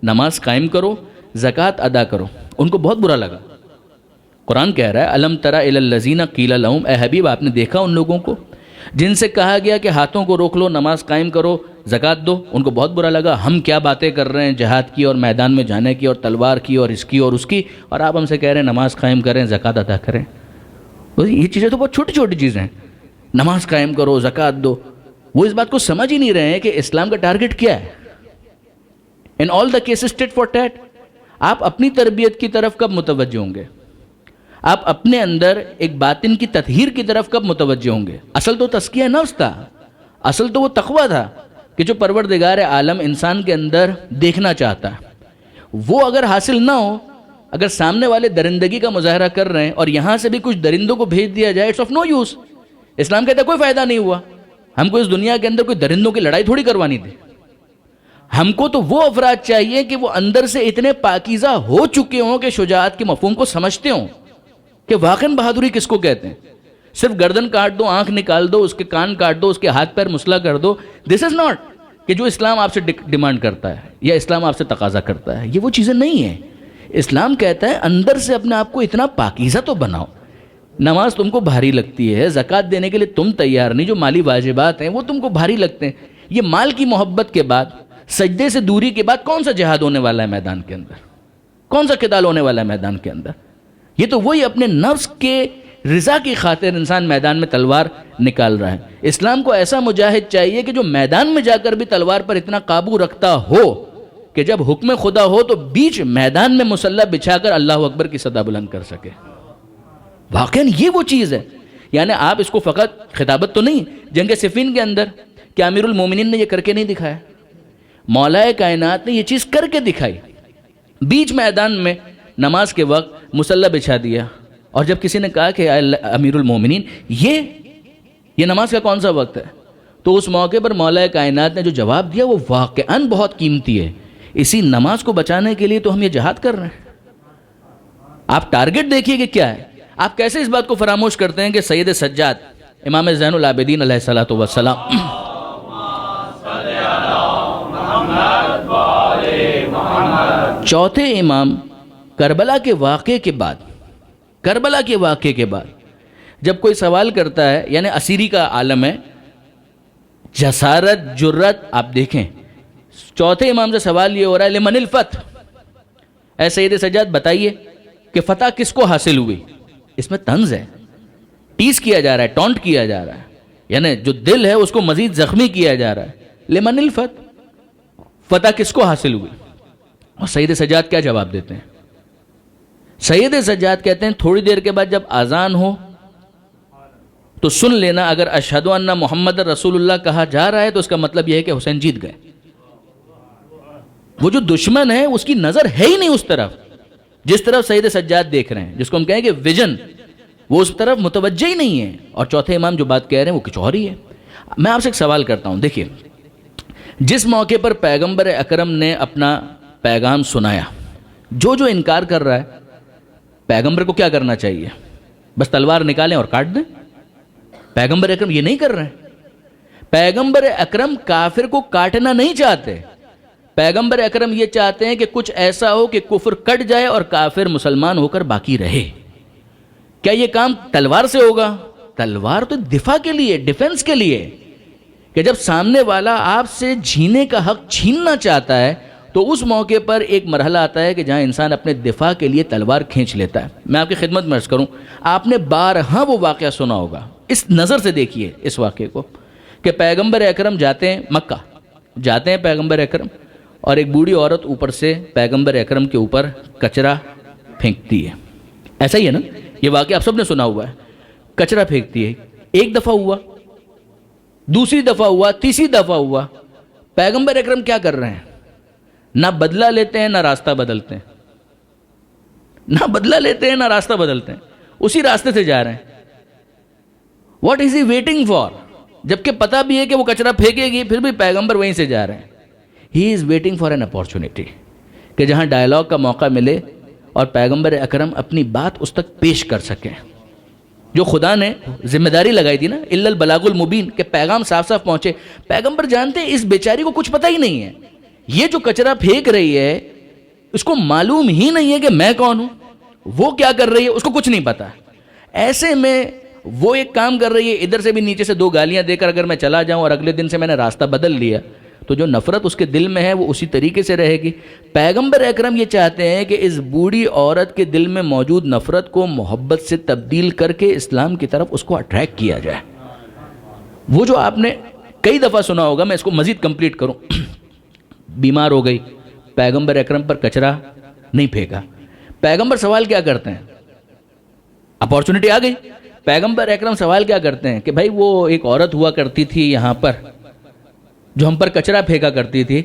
نماز قائم کرو، زکوٰۃ ادا کرو۔ ان کو بہت برا لگا۔ قرآن کہہ رہا ہے الم تر الی الذین قیل لہم، اے حبیب آپ نے دیکھا ان لوگوں کو جن سے کہا گیا کہ ہاتھوں کو روک لو، نماز قائم کرو، زکوٰۃ دو۔ ان کو بہت برا لگا، ہم کیا باتیں کر رہے ہیں جہاد کی اور میدان میں جانے کی اور تلوار کی اور اس کی اور اس کی، اور آپ ہم سے کہہ رہے ہیں نماز قائم کریں، زکوٰۃ ادا کریں۔ یہ چیزیں تو بہت چھوٹی چھوٹی چیزیں ہیں، نماز قائم کرو، زکوٰۃ دو۔ وہ اس بات کو سمجھ ہی نہیں رہے ہیں کہ اسلام کا ٹارگٹ کیا ہے۔ In all the cases tit for tat. آپ اپنی تربیت کی طرف کب متوجہ ہوں گے؟ آپ اپنے اندر ایک باطن کی تطہیر کی طرف کب متوجہ ہوں گے؟ اصل تو تزکیہ نفس تھا، اصل تو وہ تقویٰ تھا کہ جو پروردگار عالم انسان کے اندر دیکھنا چاہتا ہے۔ وہ اگر حاصل نہ ہو، اگر سامنے والے درندگی کا مظاہرہ کر رہے ہیں اور یہاں سے بھی کچھ درندوں کو بھیج دیا جائے، اٹس آف نو یوز۔ اسلام کہتا ہے کوئی فائدہ نہیں ہوا، ہم کو اس دنیا کے اندر کوئی درندوں کی لڑائی تھوڑی کروانی تھی۔ ہم کو تو وہ افراد چاہیے کہ وہ اندر سے اتنے پاکیزہ ہو چکے ہوں کہ شجاعت کے مفہوم کو سمجھتے ہوں کہ واقعاً بہادری کس کو کہتے ہیں۔ صرف گردن کاٹ دو، آنکھ نکال دو، اس کے کان کاٹ دو، اس کے ہاتھ پیر مسلح کر دو، دس از ناٹ کہ جو اسلام آپ سے ڈیمانڈ کرتا ہے یا اسلام آپ سے تقاضا کرتا ہے۔ یہ وہ چیزیں نہیں ہیں۔ اسلام کہتا ہے اندر سے اپنے آپ کو اتنا پاکیزہ تو بناؤ۔ نماز تم کو بھاری لگتی ہے، زکوٰۃ دینے کے لیے تم تیار نہیں، جو مالی واجبات ہیں وہ تم کو بھاری لگتے ہیں۔ یہ مال کی محبت کے بعد، سجدے سے دوری کے بعد کون سا جہاد ہونے والا ہے میدان کے اندر؟ کون سا قتال ہونے والا ہے میدان کے اندر؟ یہ تو وہی اپنے نفس کے رضا کی خاطر انسان میدان میں تلوار نکال رہا ہے۔ اسلام کو ایسا مجاہد چاہیے کہ جو میدان میں جا کر بھی تلوار پر اتنا قابو رکھتا ہو کہ جب حکم خدا ہو تو بیچ میدان میں مسلح بچھا کر اللہ اکبر کی صدا بلند کر سکے۔ واقعاً یہ وہ چیز ہے۔ یعنی آپ اس کو فقط خطابت تو نہیں، جنگ صفین کے اندر کیا امیر المومنین نے یہ کر کے نہیں دکھایا؟ مولا کائنات نے یہ چیز کر کے دکھائی۔ بیچ میدان میں نماز کے وقت مسلح بچھا دیا، اور جب کسی نے کہا کہ امیر المومنین یہ نماز کا کون سا وقت ہے، تو اس موقع پر مولا کائنات نے جو جواب دیا وہ واقعاً بہت قیمتی ہے۔ اسی نماز کو بچانے کے لیے تو ہم یہ جہاد کر رہے ہیں۔ آپ ٹارگٹ دیکھیے کہ کیا ہے۔ آپ کیسے اس بات کو فراموش کرتے ہیں کہ سید سجاد امام زین العابدین علیہ الصلوۃ والسلام چوتھے امام کربلا کے واقعے کے بعد جب کوئی سوال کرتا ہے، یعنی اسیری کا عالم ہے، جسارت، جرت، آپ دیکھیں چوتھے امام سے سوال یہ ہو رہا ہے لمن الفتح، اے سید سجاد بتائیے کہ فتح کس کو حاصل ہوئی۔ اس میں طنز ہے، ٹیز کیا جا رہا ہے، ٹونٹ کیا جا رہا ہے، یعنی جو دل ہے اس کو مزید زخمی کیا جا رہا ہے۔ لمن الفتح، فتح کس کو حاصل ہوئی؟ اور سید سجاد کیا جواب دیتے ہیں؟ سید سجاد کہتے ہیں تھوڑی دیر کے بعد جب اذان ہو تو سن لینا، اگر اشہدو ان محمد رسول اللہ کہا جا رہا ہے تو اس کا مطلب یہ ہے کہ حسین جیت گئے۔ وہ جو دشمن ہے اس کی نظر ہے ہی نہیں اس طرف جس طرف سید سجاد دیکھ رہے ہیں، جس کو ہم کہیں کہ ویژن، وہ اس طرف متوجہ ہی نہیں ہے۔ اور چوتھے امام جو بات کہہ رہے ہیں وہ کچھ اور ہی ہے۔ میں آپ سے ایک سوال کرتا ہوں، دیکھیے جس موقع پر پیغمبر اکرم نے اپنا پیغام سنایا، جو انکار کر رہا ہے، پیغمبر کو کیا کرنا چاہیے؟ بس تلوار نکالیں اور کاٹ دیں؟ پیغمبر اکرم یہ نہیں کر رہے ہیں۔ پیغمبر اکرم کافر کو کاٹنا نہیں چاہتے. پیغمبر اکرم یہ چاہتے ہیں کہ کچھ ایسا ہو کہ کفر کٹ جائے اور کافر مسلمان ہو کر باقی رہے. کیا یہ کام تلوار سے ہوگا؟ تلوار تو دفاع کے لیے، ڈیفنس کے لیے، کہ جب سامنے والا آپ سے جینے کا حق چھیننا چاہتا ہے تو اس موقع پر ایک مرحلہ آتا ہے کہ جہاں انسان اپنے دفاع کے لیے تلوار کھینچ لیتا ہے. میں آپ کی خدمت میں عرض کروں، آپ نے بارہا وہ واقعہ سنا ہوگا. اس نظر سے دیکھیے اس واقعے کو کہ پیغمبر اکرم جاتے ہیں مکہ، جاتے ہیں پیغمبر اکرم، اور ایک بوڑھی عورت اوپر سے پیغمبر اکرم کے اوپر کچرا پھینکتی ہے. ایسا ہی ہے نا، یہ واقعہ آپ سب نے سنا ہوا ہے. کچرا پھینکتی ہے. ایک دفعہ ہوا، دوسری دفعہ ہوا، تیسری دفعہ ہوا. پیغمبر اکرم کیا کر رہے ہیں؟ نہ بدلہ لیتے ہیں نہ راستہ بدلتے ہیں، نہ بدلہ لیتے ہیں نہ راستہ بدلتے ہیں، اسی راستے سے جا رہے ہیں. What is he waiting for? جبکہ پتہ بھی ہے کہ وہ کچرا پھینکے گی، پھر بھی پیغمبر وہیں سے جا رہے ہیں. He is waiting for an opportunity کہ جہاں ڈائلاگ کا موقع ملے اور پیغمبر اکرم اپنی بات اس تک پیش کر سکیں. جو خدا نے ذمہ داری لگائی تھی نا، الا البلاغ المبین، کہ پیغام صاف صاف پہنچے. پیغمبر جانتے ہیں اس بیچاری کو کچھ پتہ ہی نہیں ہے. یہ جو کچرا پھینک رہی ہے اس کو معلوم ہی نہیں ہے کہ میں کون ہوں، وہ کیا کر رہی ہے اس کو کچھ نہیں پتا. ایسے میں وہ ایک کام کر رہی ہے، ادھر سے بھی نیچے سے دو گالیاں دے کر اگر میں چلا جاؤں اور اگلے دن سے میں نے راستہ بدل لیا تو جو نفرت اس کے دل میں ہے وہ اسی طریقے سے رہے گی. پیغمبر اکرم یہ چاہتے ہیں کہ اس بوڑھی عورت کے دل میں موجود نفرت کو محبت سے تبدیل کر کے اسلام کی طرف اس کو اٹریکٹ کیا جائے. وہ جو آپ نے کئی دفعہ سنا ہوگا، میں اس کو مزید کمپلیٹ کروں. بیمار ہو گئی، پیغمبر اکرم پر کچرا نہیں پھینکا. پیغمبر سوال کیا کرتے ہیں؟ اپارچونٹی آ گئی. پیغمبر اکرم سوال کیا کرتے ہیں کہ بھائی وہ ایک عورت ہوا کرتی تھی یہاں پر جو ہم پر کچرا پھینکا کرتی تھی،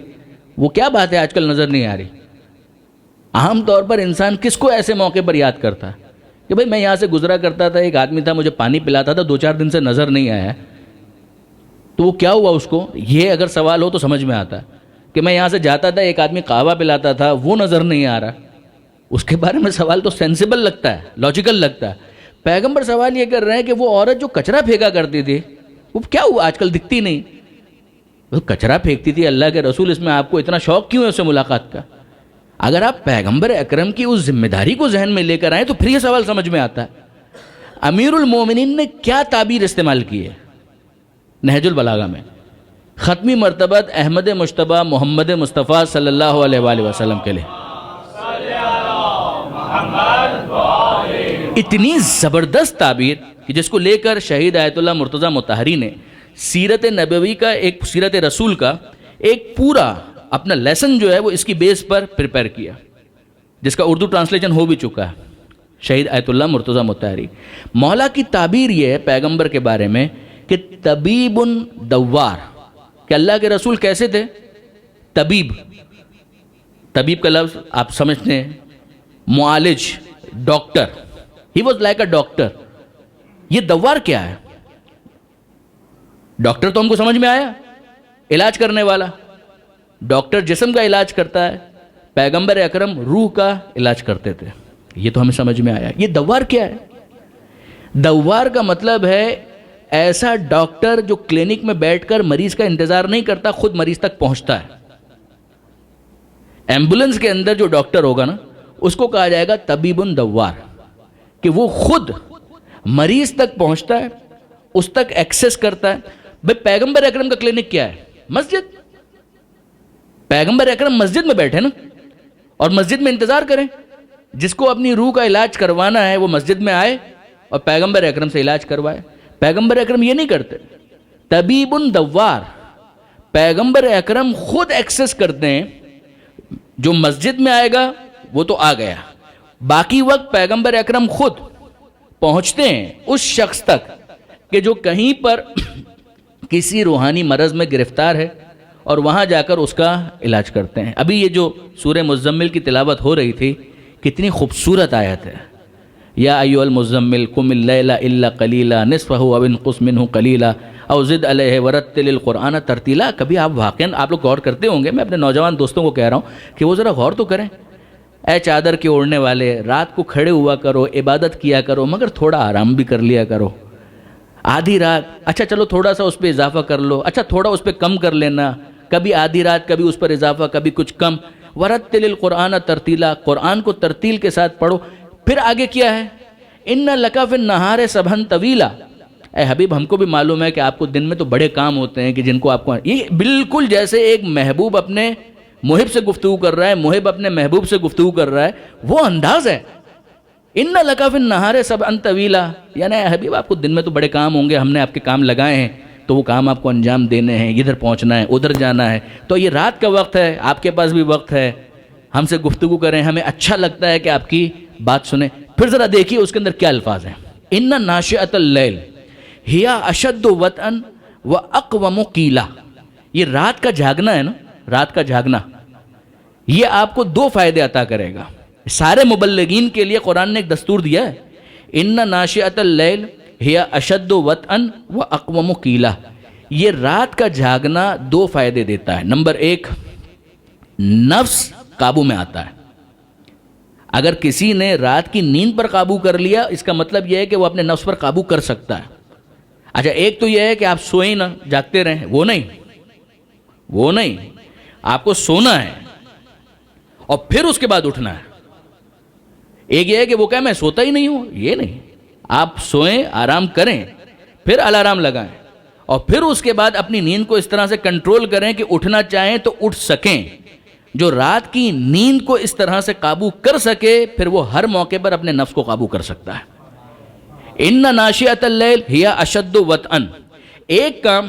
وہ کیا بات ہے آج کل نظر نہیں آ رہی؟ عام طور پر انسان کس کو ایسے موقع پر یاد کرتا ہے کہ بھائی میں یہاں سے گزرا کرتا تھا، ایک آدمی تھا مجھے پانی پلاتا تھا، 2-4 دن سے نظر نہیں آیا، تو وہ کیا ہوا اس کو؟ یہ اگر سوال ہو تو سمجھ میں آتا ہے کہ میں یہاں سے جاتا تھا، ایک آدمی قہوہ پلاتا تھا، وہ نظر نہیں آ رہا. اس کے بارے میں سوال تو سینسیبل لگتا ہے، لاجیکل لگتا ہے. پیغمبر سوال یہ کر رہے ہیں کہ وہ عورت جو کچرا پھینکا کرتی تھی وہ کیا ہوا آج کل دکھتی نہیں؟ وہ کچرا پھینکتی تھی، اللہ کے رسول اس میں آپ کو اتنا شوق کیوں ہے اس سے ملاقات کا؟ اگر آپ پیغمبر اکرم کی اس ذمہ داری کو ذہن میں لے کر آئیں تو پھر یہ سوال سمجھ میں آتا ہے. امیر المومنین نے کیا تعبیر استعمال کی ہے نہج البلاغہ میں؟ ختمی مرتبت احمد مجتبیٰ محمد مصطفیٰ صلی اللہ علیہ وآلہ وسلم کے لیے اتنی زبردست تعبیر کہ جس کو لے کر شہید آیت اللہ مرتضیٰ مطہری نے سیرت نبوی کا ایک سیرت رسول کا ایک پورا اپنا لیسن جو ہے وہ اس کی بیس پر پریپئر کیا، جس کا اردو ٹرانسلیشن ہو بھی چکا ہے. شہید آیت اللہ مرتضیٰ مطہری. مولا کی تعبیر یہ ہے پیغمبر کے بارے میں کہ طبیب دوار، کہ اللہ کے رسول کیسے تھے؟ طبیب. طبیب کا لفظ آپ سمجھتے ہیں، معالج، doctor. He was like a doctor. یہ دوار کیا ہے؟ ڈاکٹر تو ہم کو سمجھ میں آیا، علاج کرنے والا. ڈاکٹر جسم کا علاج کرتا ہے، پیغمبر اکرم روح کا علاج کرتے تھے. یہ تو ہمیں سمجھ میں آیا. یہ دوار کیا ہے؟ دوار کا مطلب ہے ایسا ڈاکٹر جو کلینک میں بیٹھ کر مریض کا انتظار نہیں کرتا، خود مریض تک پہنچتا ہے. ایمبولنس کے اندر جو ڈاکٹر ہوگا نا اس کو کہا جائے گا طبیب دوار، کہ وہ خود مریض تک پہنچتا ہے، اس تک ایکسس کرتا ہے. بھئی پیغمبر اکرم کا کلینک کیا ہے؟ مسجد. پیغمبر اکرم مسجد میں بیٹھے نا، اور مسجد میں انتظار کریں. جس کو اپنی روح کا علاج کروانا ہے وہ مسجد میں آئے اور پیغمبر اکرم سے علاج کروائے. پیغمبر اکرم یہ نہیں کرتے. طبیب دوار، پیغمبر اکرم خود ایکسس کرتے ہیں. جو مسجد میں آئے گا وہ تو آ گیا، باقی وقت پیغمبر اکرم خود پہنچتے ہیں اس شخص تک کہ جو کہیں پر کسی روحانی مرض میں گرفتار ہے، اور وہاں جا کر اس کا علاج کرتے ہیں. ابھی یہ جو سورہ مزمل کی تلاوت ہو رہی تھی، کتنی خوبصورت آیت ہے. یا ایھا المزمل قم اللیل الا قلیلا نصفہ او انقص منہ قلیلا او زد علیہ ورتل القرآن ترتیلا. کبھی آپ واقعاً آپ لوگ غور کرتے ہوں گے، میں اپنے نوجوان دوستوں کو کہہ رہا ہوں کہ وہ ذرا غور تو کریں. اے چادر کے اوڑھنے والے، رات کو کھڑے ہوا کرو، عبادت کیا کرو، مگر تھوڑا آرام بھی کر لیا کرو. آدھی رات، اچھا چلو تھوڑا سا اس پہ اضافہ کر لو، اچھا تھوڑا اس پہ کم کر لینا، کبھی آدھی رات کبھی اس پر اضافہ کبھی کچھ کم. ورتل القرآن ترتیلا، قرآن کو ترتیل کے ساتھ پڑھو. پھر آگے کیا ہے؟ ان لک فی النہار سبحا طویلا. اے حبیب ہم کو بھی معلوم ہے کہ آپ کو دن میں تو بڑے کام ہوتے ہیں کہ جن کو آپ کو، یہ بالکل جیسے ایک محبوب اپنے محب سے گفتگو کر رہا ہے، محب اپنے محبوب سے گفتگو کر رہا ہے، وہ انداز ہے. ان لک فی النہار سبحا طویلا، یعنی اے حبیب آپ کو دن میں تو بڑے کام ہوں گے، ہم نے آپ کے کام لگائے ہیں تو وہ کام آپ کو انجام دینے ہیں، ادھر پہنچنا ہے ادھر جانا ہے. تو یہ رات کا وقت ہے، آپ کے پاس بھی وقت ہے، ہم سے گفتگو کریں، ہمیں اچھا لگتا ہے کہ آپ کی بات سنیں. پھر ذرا دیکھیے اس کے اندر کیا الفاظ ہیں. ان ناشئۃ اللیل ہی اشد وطئا واقوم قیلا. یہ رات کا جاگنا ہے نا، رات کا جاگنا یہ آپ کو دو فائدے عطا کرے گا. سارے مبلغین کے لیے قرآن نے ایک دستور دیا ہے. ان ناشئۃ اللیل ہی اشد وطئا واقوم قیلا. یہ رات کا جاگنا دو فائدے دیتا ہے. نمبر ایک، نفس قابو میں آتا ہے. اگر کسی نے رات کی نیند پر قابو کر لیا، اس کا مطلب یہ ہے کہ وہ اپنے نفس پر قابو کر سکتا ہے. اچھا ایک تو یہ ہے کہ آپ سوئیں نہ جاگتے رہیں، وہ نہیں، آپ کو سونا ہے اور پھر اس کے بعد اٹھنا ہے. ایک یہ ہے کہ وہ کہے میں سوتا ہی نہیں ہوں، یہ نہیں. آپ سوئیں، آرام کریں، پھر الارم لگائیں اور پھر اس کے بعد اپنی نیند کو اس طرح سے کنٹرول کریں کہ اٹھنا چاہیں تو اٹھ سکیں. جو رات کی نیند کو اس طرح سے قابو کر سکے پھر وہ ہر موقع پر اپنے نفس کو قابو کر سکتا ہے. ان ناشئۃ اللیل ہی اشد وطئا. ایک کام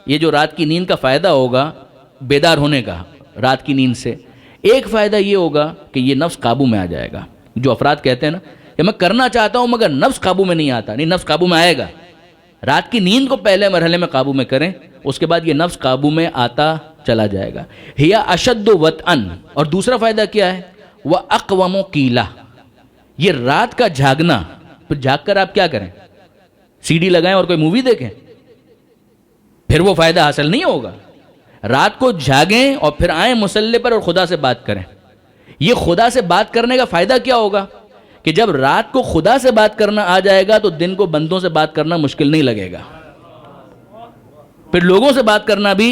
یہ جو رات کی نیند کا فائدہ ہوگا بیدار ہونے کا رات کی نیند سے، ایک فائدہ یہ ہوگا کہ یہ نفس قابو میں آ جائے گا. جو افراد کہتے ہیں نا کہ میں کرنا چاہتا ہوں مگر نفس قابو میں نہیں آتا، نہیں، نفس قابو میں آئے گا. رات کی نیند کو پہلے مرحلے میں قابو میں کریں، اس کے بعد یہ نفس قابو میں آتا چلا جائے گا. ہی اشد وطئا. اور دوسرا فائدہ کیا ہے؟ واقوم قیلا. یہ رات کا جاگنا، پھر جاگ کر آپ کیا کریں؟ سی ڈی لگائیں اور کوئی مووی دیکھیں، پھر وہ فائدہ حاصل نہیں ہوگا. رات کو جاگیں اور پھر آئیں مصلی پر اور خدا سے بات کریں. یہ خدا سے بات کرنے کا فائدہ کیا ہوگا کہ جب رات کو خدا سے بات کرنا آ جائے گا تو دن کو بندوں سے بات کرنا مشکل نہیں لگے گا، پھر لوگوں سے بات کرنا بھی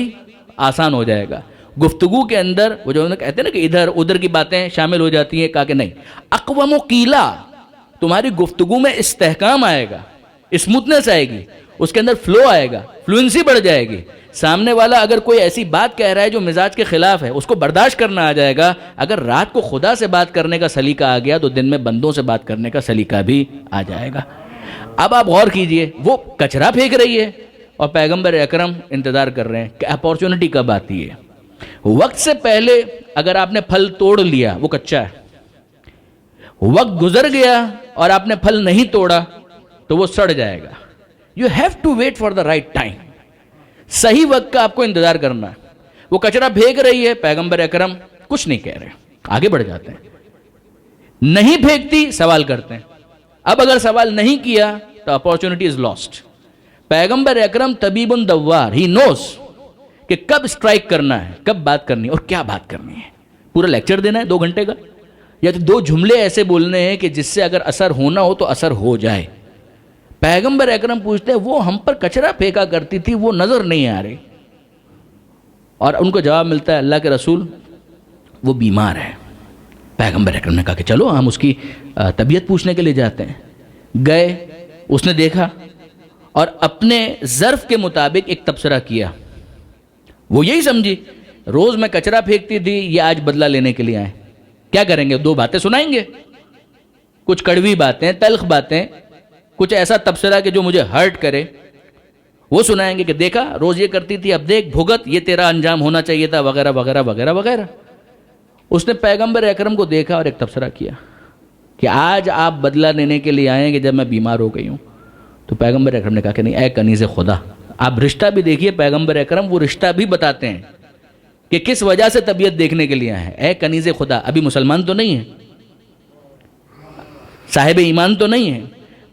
آسان ہو جائے گا. گفتگو کے اندر وہ جو کہتے ہیں نا کہ ادھر ادھر کی باتیں شامل ہو جاتی ہیں، کہا کہ نہیں، اقوام و قیلا. تمہاری گفتگو میں استحکام آئے گا، اسموتھنس آئے گی، اس کے اندر فلو آئے گا، فلوئنسی بڑھ جائے گی. سامنے والا اگر کوئی ایسی بات کہہ رہا ہے جو مزاج کے خلاف ہے اس کو برداشت کرنا آ جائے گا. اگر رات کو خدا سے بات کرنے کا سلیقہ آ گیا تو دن میں بندوں سے بات کرنے کا سلیقہ بھی آ جائے گا. اب آپ غور کیجئے، وہ کچرا پھینک رہی ہے اور پیغمبر اکرم انتظار کر رہے ہیں کہ اپورچونٹی کب آتی ہے. وقت سے پہلے اگر آپ نے پھل توڑ لیا وہ کچا ہے، وقت گزر گیا اور آپ نے پھل نہیں توڑا تو وہ سڑ جائے گا. You have to wait for the right time. صحیح وقت کا آپ کو انتظار کرنا ہے. وہ کچرا پھینک رہی ہے، پیغمبر اکرم کچھ نہیں کہہ رہے، آگے بڑھ جاتے ہیں. نہیں پھینکتی، سوال کرتے ہیں. اب اگر سوال نہیں کیا تو اپورچونٹی از لاسٹ. پیغمبر اکرم طبیب دوار، ہی نوز کہ کب سٹرائک کرنا ہے، کب بات کرنی ہے اور کیا بات کرنی ہے. پورا لیکچر دینا ہے 2 گھنٹے کا، یا تو 2 جملے ایسے بولنے ہیں کہ جس سے اگر اثر ہونا ہو تو اثر ہو جائے. پیغمبر اکرم پوچھتے ہیں وہ ہم پر کچرا پھینکا کرتی تھی، وہ نظر نہیں آ رہی. اور ان کو جواب ملتا ہے اللہ کے رسول وہ بیمار ہے. پیغمبر اکرم نے کہا کہ چلو ہم اس کی طبیعت پوچھنے کے لیے جاتے ہیں. گئے، اس نے دیکھا اور اپنے ظرف کے مطابق ایک تبصرہ کیا. وہ یہی سمجھی روز میں کچرا پھینکتی تھی، یہ آج بدلہ لینے کے لیے آئے. کیا کریں گے؟ 2 باتیں سنائیں گے، کچھ کڑوی باتیں، تلخ باتیں، کچھ ایسا تبصرہ کہ جو مجھے ہرٹ کرے وہ سنائیں گے کہ دیکھا روز یہ کرتی تھی، اب دیکھ بھگت، یہ تیرا انجام ہونا چاہیے تھا، وغیرہ وغیرہ وغیرہ وغیرہ. اس نے پیغمبر اکرم کو دیکھا اور ایک تبصرہ کیا کہ آج آپ بدلہ لینے کے لیے آئیں گے جب میں بیمار ہو گئی ہوں. تو پیغمبر اکرم نے کہا کہ نہیں، اے کنیز خدا. آپ رشتہ بھی دیکھیے، پیغمبر اکرم وہ رشتہ بھی بتاتے ہیں کہ کس وجہ سے طبیعت دیکھنے کے لیے آئے ہیں. اے کنیز خدا، ابھی مسلمان تو نہیں ہے، صاحب ایمان تو نہیں ہے.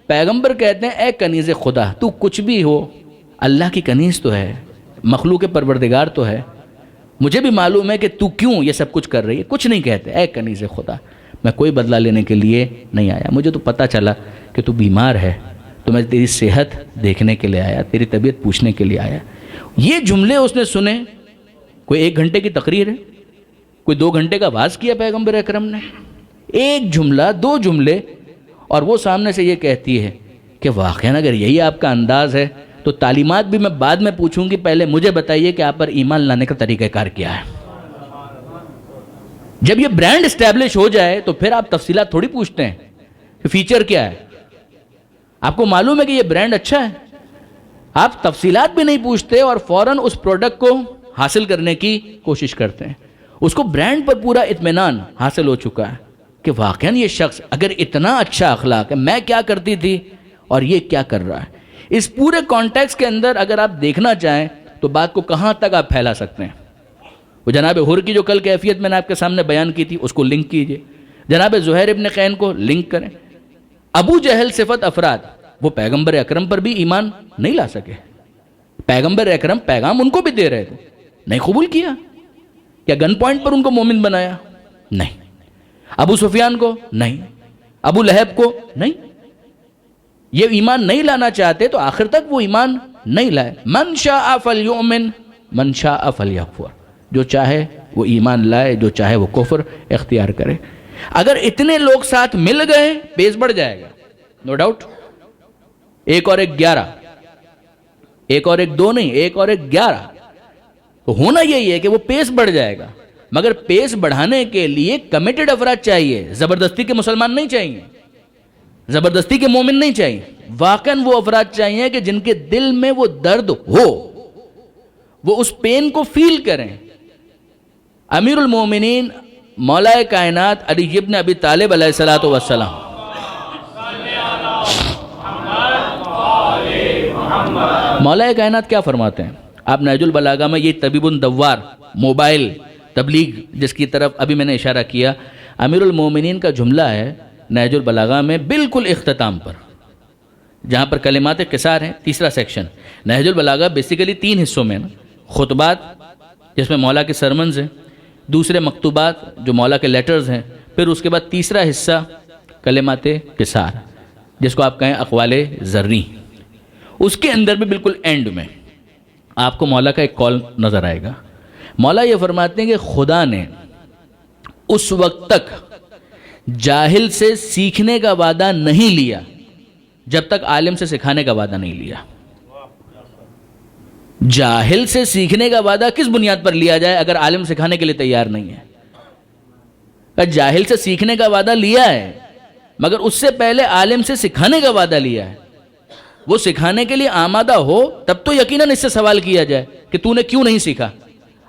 پیغمبر کہتے ہیں اے کنیز خدا، تو کچھ بھی ہو اللہ کی کنیز تو ہے، مخلوق پروردگار تو ہے، مجھے بھی معلوم ہے کہ تو کیوں یہ سب کچھ کر رہی ہے. کچھ نہیں کہتے، اے کنیز خدا میں کوئی بدلہ لینے کے لیے نہیں آیا، مجھے تو پتہ چلا کہ تو بیمار ہے تو میں تیری صحت دیکھنے کے لیے آیا, تیری طبیعت پوچھنے کے لیے آیا. یہ جملے اس نے سنے. کوئی 1 گھنٹے کی تقریر ہے, کوئی 2 گھنٹے کا واز کیا پیغمبر اکرم نے, ایک جملہ 2 جملے, اور وہ سامنے سے یہ کہتی ہے کہ واقعاً اگر یہی آپ کا انداز ہے تو تعلیمات بھی میں بعد میں پوچھوں گی, پہلے مجھے بتائیے کہ آپ پر ایمان لانے کا طریقہ کار کیا ہے. جب یہ برانڈ اسٹیبلش ہو جائے تو پھر آپ تفصیلات تھوڑی پوچھتے ہیں کہ فیچر کیا ہے. آپ کو معلوم ہے کہ یہ برانڈ اچھا ہے, آپ تفصیلات بھی نہیں پوچھتے اور فوراً اس پروڈکٹ کو حاصل کرنے کی کوشش کرتے ہیں. اس کو برانڈ پر پورا اطمینان حاصل ہو چکا ہے کہ واقعاً یہ شخص اگر اتنا اچھا اخلاق ہے, میں کیا کرتی تھی اور یہ کیا کر رہا ہے. اس پورے کانٹیکس کے اندر اگر آپ دیکھنا چاہیں تو بات کو کہاں تک آپ پھیلا سکتے ہیں. وہ جناب حر کی جو کل کیفیت میں نے آپ کے سامنے بیان کی تھی اس کو لنک کیجئے, جناب زہیر ابن قین کو لنک کریں. ابو جہل صفت افراد وہ پیغمبر اکرم پر بھی ایمان نہیں لا سکے. پیغمبر اکرم پیغام ان کو بھی دے رہے تھے, نہیں قبول کیا. کیا گن پوائنٹ پر ان کو مومن بنایا؟ نہیں. ابو سفیان کو نہیں, ابو لہب کو نہیں. یہ ایمان نہیں لانا چاہتے تو آخر تک وہ ایمان نہیں لائے. من شاء فلیؤمن من شاء فلیکفر, جو چاہے وہ ایمان لائے, جو چاہے وہ کفر اختیار کرے. اگر اتنے لوگ ساتھ مل گئے پیس بڑھ جائے گا, نو ڈاؤٹ. 1 اور 1 11, 1 اور 1 2 نہیں, 1 اور 1 11. تو ہونا یہی ہے کہ وہ پیس بڑھ جائے گا, مگر پیس بڑھانے کے لیے کمیٹڈ افراد چاہیے, زبردستی کے مسلمان نہیں چاہیے, زبردستی کے مومن نہیں چاہیے. واقعاً وہ افراد چاہیے کہ جن کے دل میں وہ درد ہو, وہ اس پین کو فیل کریں. امیر المومنین مولا کائنات علی ابن ابی طالب علیہ الصلوۃ والسلام مولا کائنات کیا فرماتے ہیں؟ آپ نہج البلاغہ میں یہ طبیب دوار موبائل تبلیغ جس کی طرف ابھی میں نے اشارہ کیا, امیر المومنین کا جملہ ہے نہج البلاغہ میں بالکل اختتام پر, جہاں پر کلمات قصار ہیں. 3 سیکشن نہج البلاغہ بیسیکلی 3 حصوں میں نا, خطبات جس میں مولا کے سرمنز ہیں, دوسرے مکتوبات جو مولا کے لیٹرز ہیں, پھر اس کے بعد تیسرا حصہ کلمات قصار جس کو آپ کہیں اقوال ذری. اس کے اندر بھی بالکل اینڈ میں آپ کو مولا کا ایک کال نظر آئے گا. مولا یہ فرماتے ہیں کہ خدا نے اس وقت تک جاہل سے سیکھنے کا وعدہ نہیں لیا جب تک عالم سے سکھانے کا وعدہ نہیں لیا. جاہل سے سیکھنے کا وعدہ کس بنیاد پر لیا جائے اگر عالم سکھانے کے لیے تیار نہیں ہے؟ جاہل سے سیکھنے کا وعدہ لیا ہے مگر اس سے پہلے عالم سے سکھانے کا وعدہ لیا ہے. وہ سکھانے کے لیے آمادہ ہو تب تو یقیناً اس سے سوال کیا جائے کہ تو نے کیوں نہیں سیکھا.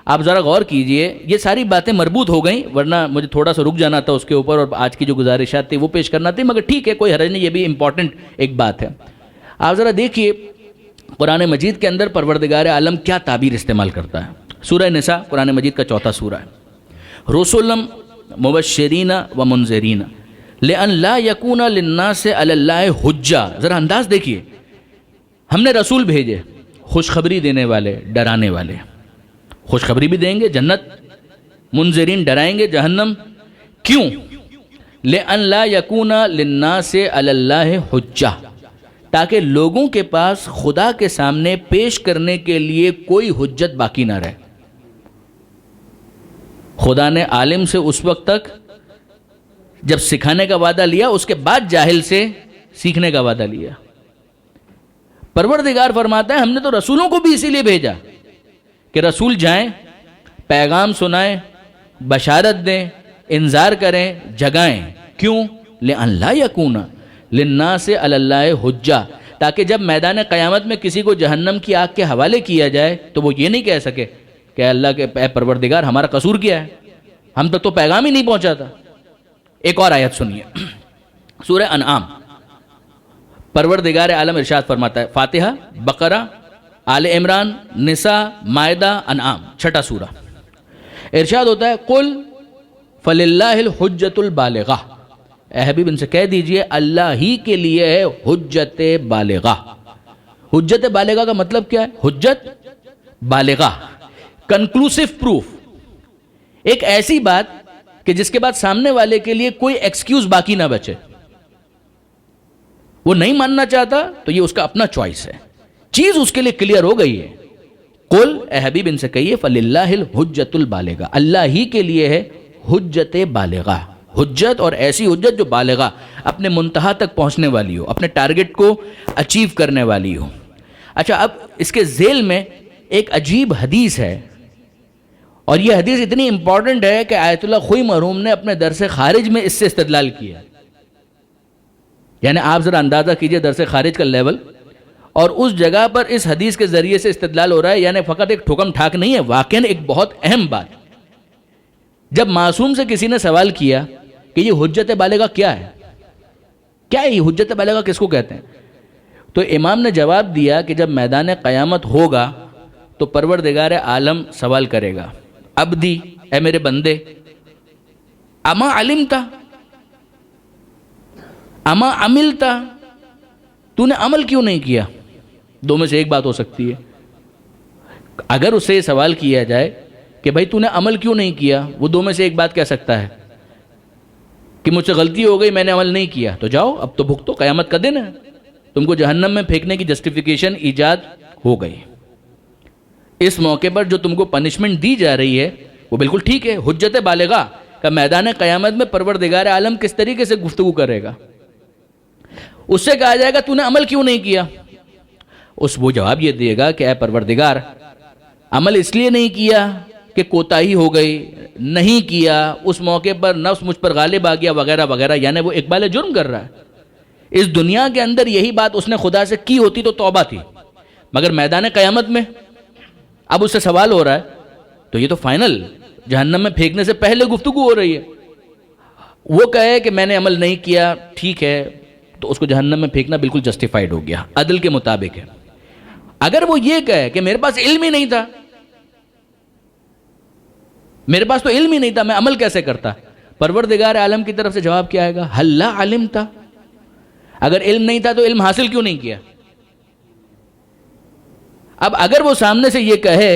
آپ ذرا غور کیجئے, یہ ساری باتیں مربوط ہو گئیں, ورنہ مجھے تھوڑا سا رک جانا تھا اس کے اوپر اور آج کی جو گزارشات تھی وہ پیش کرنا تھی, مگر ٹھیک ہے کوئی حرج نہیں, یہ بھی امپورٹنٹ ایک بات ہے. آپ ذرا دیکھیے قرآن مجید کے اندر پروردگار عالم کیا تعبیر استعمال کرتا ہے. سورہ نساء قرآن مجید کا 4تھا سورہ ہے. رسولا مبشرین و منذرین لئن لا یکون للناس علی اللہ حجہ. ذرا انداز دیکھیے, ہم نے رسول بھیجے خوشخبری دینے والے, ڈرانے والے. خوشخبری بھی دیں گے جنت, منذرین ڈرائیں گے جہنم. کیوں؟ لئن لا یکون للناس علی اللہ حجہ, تاکہ لوگوں کے پاس خدا کے سامنے پیش کرنے کے لیے کوئی حجت باقی نہ رہے. خدا نے عالم سے اس وقت تک جب سکھانے کا وعدہ لیا, اس کے بعد جاہل سے سیکھنے کا وعدہ لیا. پروردگار فرماتا ہے ہم نے تو رسولوں کو بھی اسی لیے بھیجا کہ رسول جائیں, پیغام سنائیں, بشارت دیں, انذار کریں, جگائیں. کیوں؟ لئن لا یکون للناس علی اللہ حجہ, تاکہ جب میدان قیامت میں کسی کو جہنم کی آگ کے حوالے کیا جائے تو وہ یہ نہیں کہہ سکے کہ اللہ کے اے پروردگار ہمارا قصور کیا ہے, ہم تک تو پیغام ہی نہیں پہنچا تھا. ایک اور آیت سنیے, سورہ انعام. پروردگار عالم ارشاد فرماتا ہے, فاتحہ, بقرہ, آل عمران, نساء, مائدہ, انعام, 6 سورہ. ارشاد ہوتا ہے قل فللہ الحجۃ البالغہ, اے حبیب ان سے کہہ دیجئے اللہ ہی کے لیے ہے حجت بالغہ. حجت بالغہ کا مطلب کیا ہے؟ حجت بالغہ, کنکلوسیو پروف, ایک ایسی بات کہ جس کے بعد سامنے والے کے لیے کوئی ایکسکیوز باقی نہ بچے. وہ نہیں ماننا چاہتا تو یہ اس کا اپنا چوائس ہے، چیز اس کے لیے کلیئر ہو گئی ہے۔ قل، اے حبیب ان سے کہیے، فللہ الحجۃ البالغہ، اللہ ہی کے لیے ہے حجت بالغہ، حجت اور ایسی حجت جو بالغہ، اپنے منتہا تک پہنچنے والی ہو، اپنے ٹارگٹ کو اچیو کرنے والی ہو۔ اچھا، اب اس کے ذیل میں ایک عجیب حدیث ہے، اور یہ حدیث اتنی امپورٹنٹ ہے کہ آیت اللہ خوئی مرحوم نے اپنے درس خارج میں اس سے استدلال کیا۔ یعنی آپ ذرا اندازہ کیجئے درس خارج کا لیول، اور اس جگہ پر اس حدیث کے ذریعے سے استدلال ہو رہا ہے، یعنی فقط ایک ٹھکم ٹھاک نہیں ہے، واقعاً ایک بہت اہم بات۔ جب معصوم سے کسی نے سوال کیا کہ یہ حجت بالغہ کیا ہے، کیا ہے یہ حجت بالغہ، کس کو کہتے ہیں، تو امام نے جواب دیا کہ جب میدان قیامت ہوگا تو پروردگار عالم سوال کرے گا، عبدی، اے میرے بندے، اما علمتا، اما عملتا، تو نے عمل کیوں نہیں کیا؟ دو میں سے ایک بات ہو سکتی ہے۔ اگر اس سے یہ سوال کیا جائے کہ بھائی تو نے عمل کیوں نہیں کیا، وہ دو میں سے ایک بات کہہ سکتا ہے کہ مجھ سے غلطی ہو گئی، میں نے عمل نہیں کیا، تو جاؤ اب تو بھگتو، قیامت کا دن ہے، تم کو جہنم میں پھینکنے کی جسٹیفیکیشن ایجاد ہو گئی۔ اس موقع پر جو تم کو پنشمنٹ دی جا رہی ہے وہ بالکل ٹھیک ہے، حجت بالغہ کا میدان قیامت میں پروردگار عالم کس طریقے سے گفتگو کرے گا۔ اس سے کہا جائے گا تو نے عمل کیوں نہیں کیا، وہ جواب یہ دے گا کہ اے پروردگار، عمل اس لیے نہیں کیا کہ کوتاہی ہو گئی، نہیں کیا، اس موقع پر نفس مجھ پر غالب آ گیا وغیرہ وغیرہ، یعنی وہ اقبال جرم کر رہا ہے۔ اس دنیا کے اندر یہی بات اس نے خدا سے کی ہوتی تو توبہ تھی، مگر میدان قیامت میں اب اس سے سوال ہو رہا ہے، تو یہ تو فائنل جہنم میں پھینکنے سے پہلے گفتگو ہو رہی ہے۔ وہ کہے کہ میں نے عمل نہیں کیا، ٹھیک ہے، تو اس کو جہنم میں پھینکنا بالکل جسٹیفائیڈ ہو گیا، عدل کے مطابق ہے۔ اگر وہ یہ کہے کہ میرے پاس علم ہی نہیں تھا، میرے پاس تو علم ہی نہیں تھا، میں عمل کیسے کرتا، پروردگار عالم کی طرف سے جواب کیا آئے گا، ہل لا علمتا، اگر علم نہیں تھا تو علم حاصل کیوں نہیں کیا۔ اب اگر وہ سامنے سے یہ کہے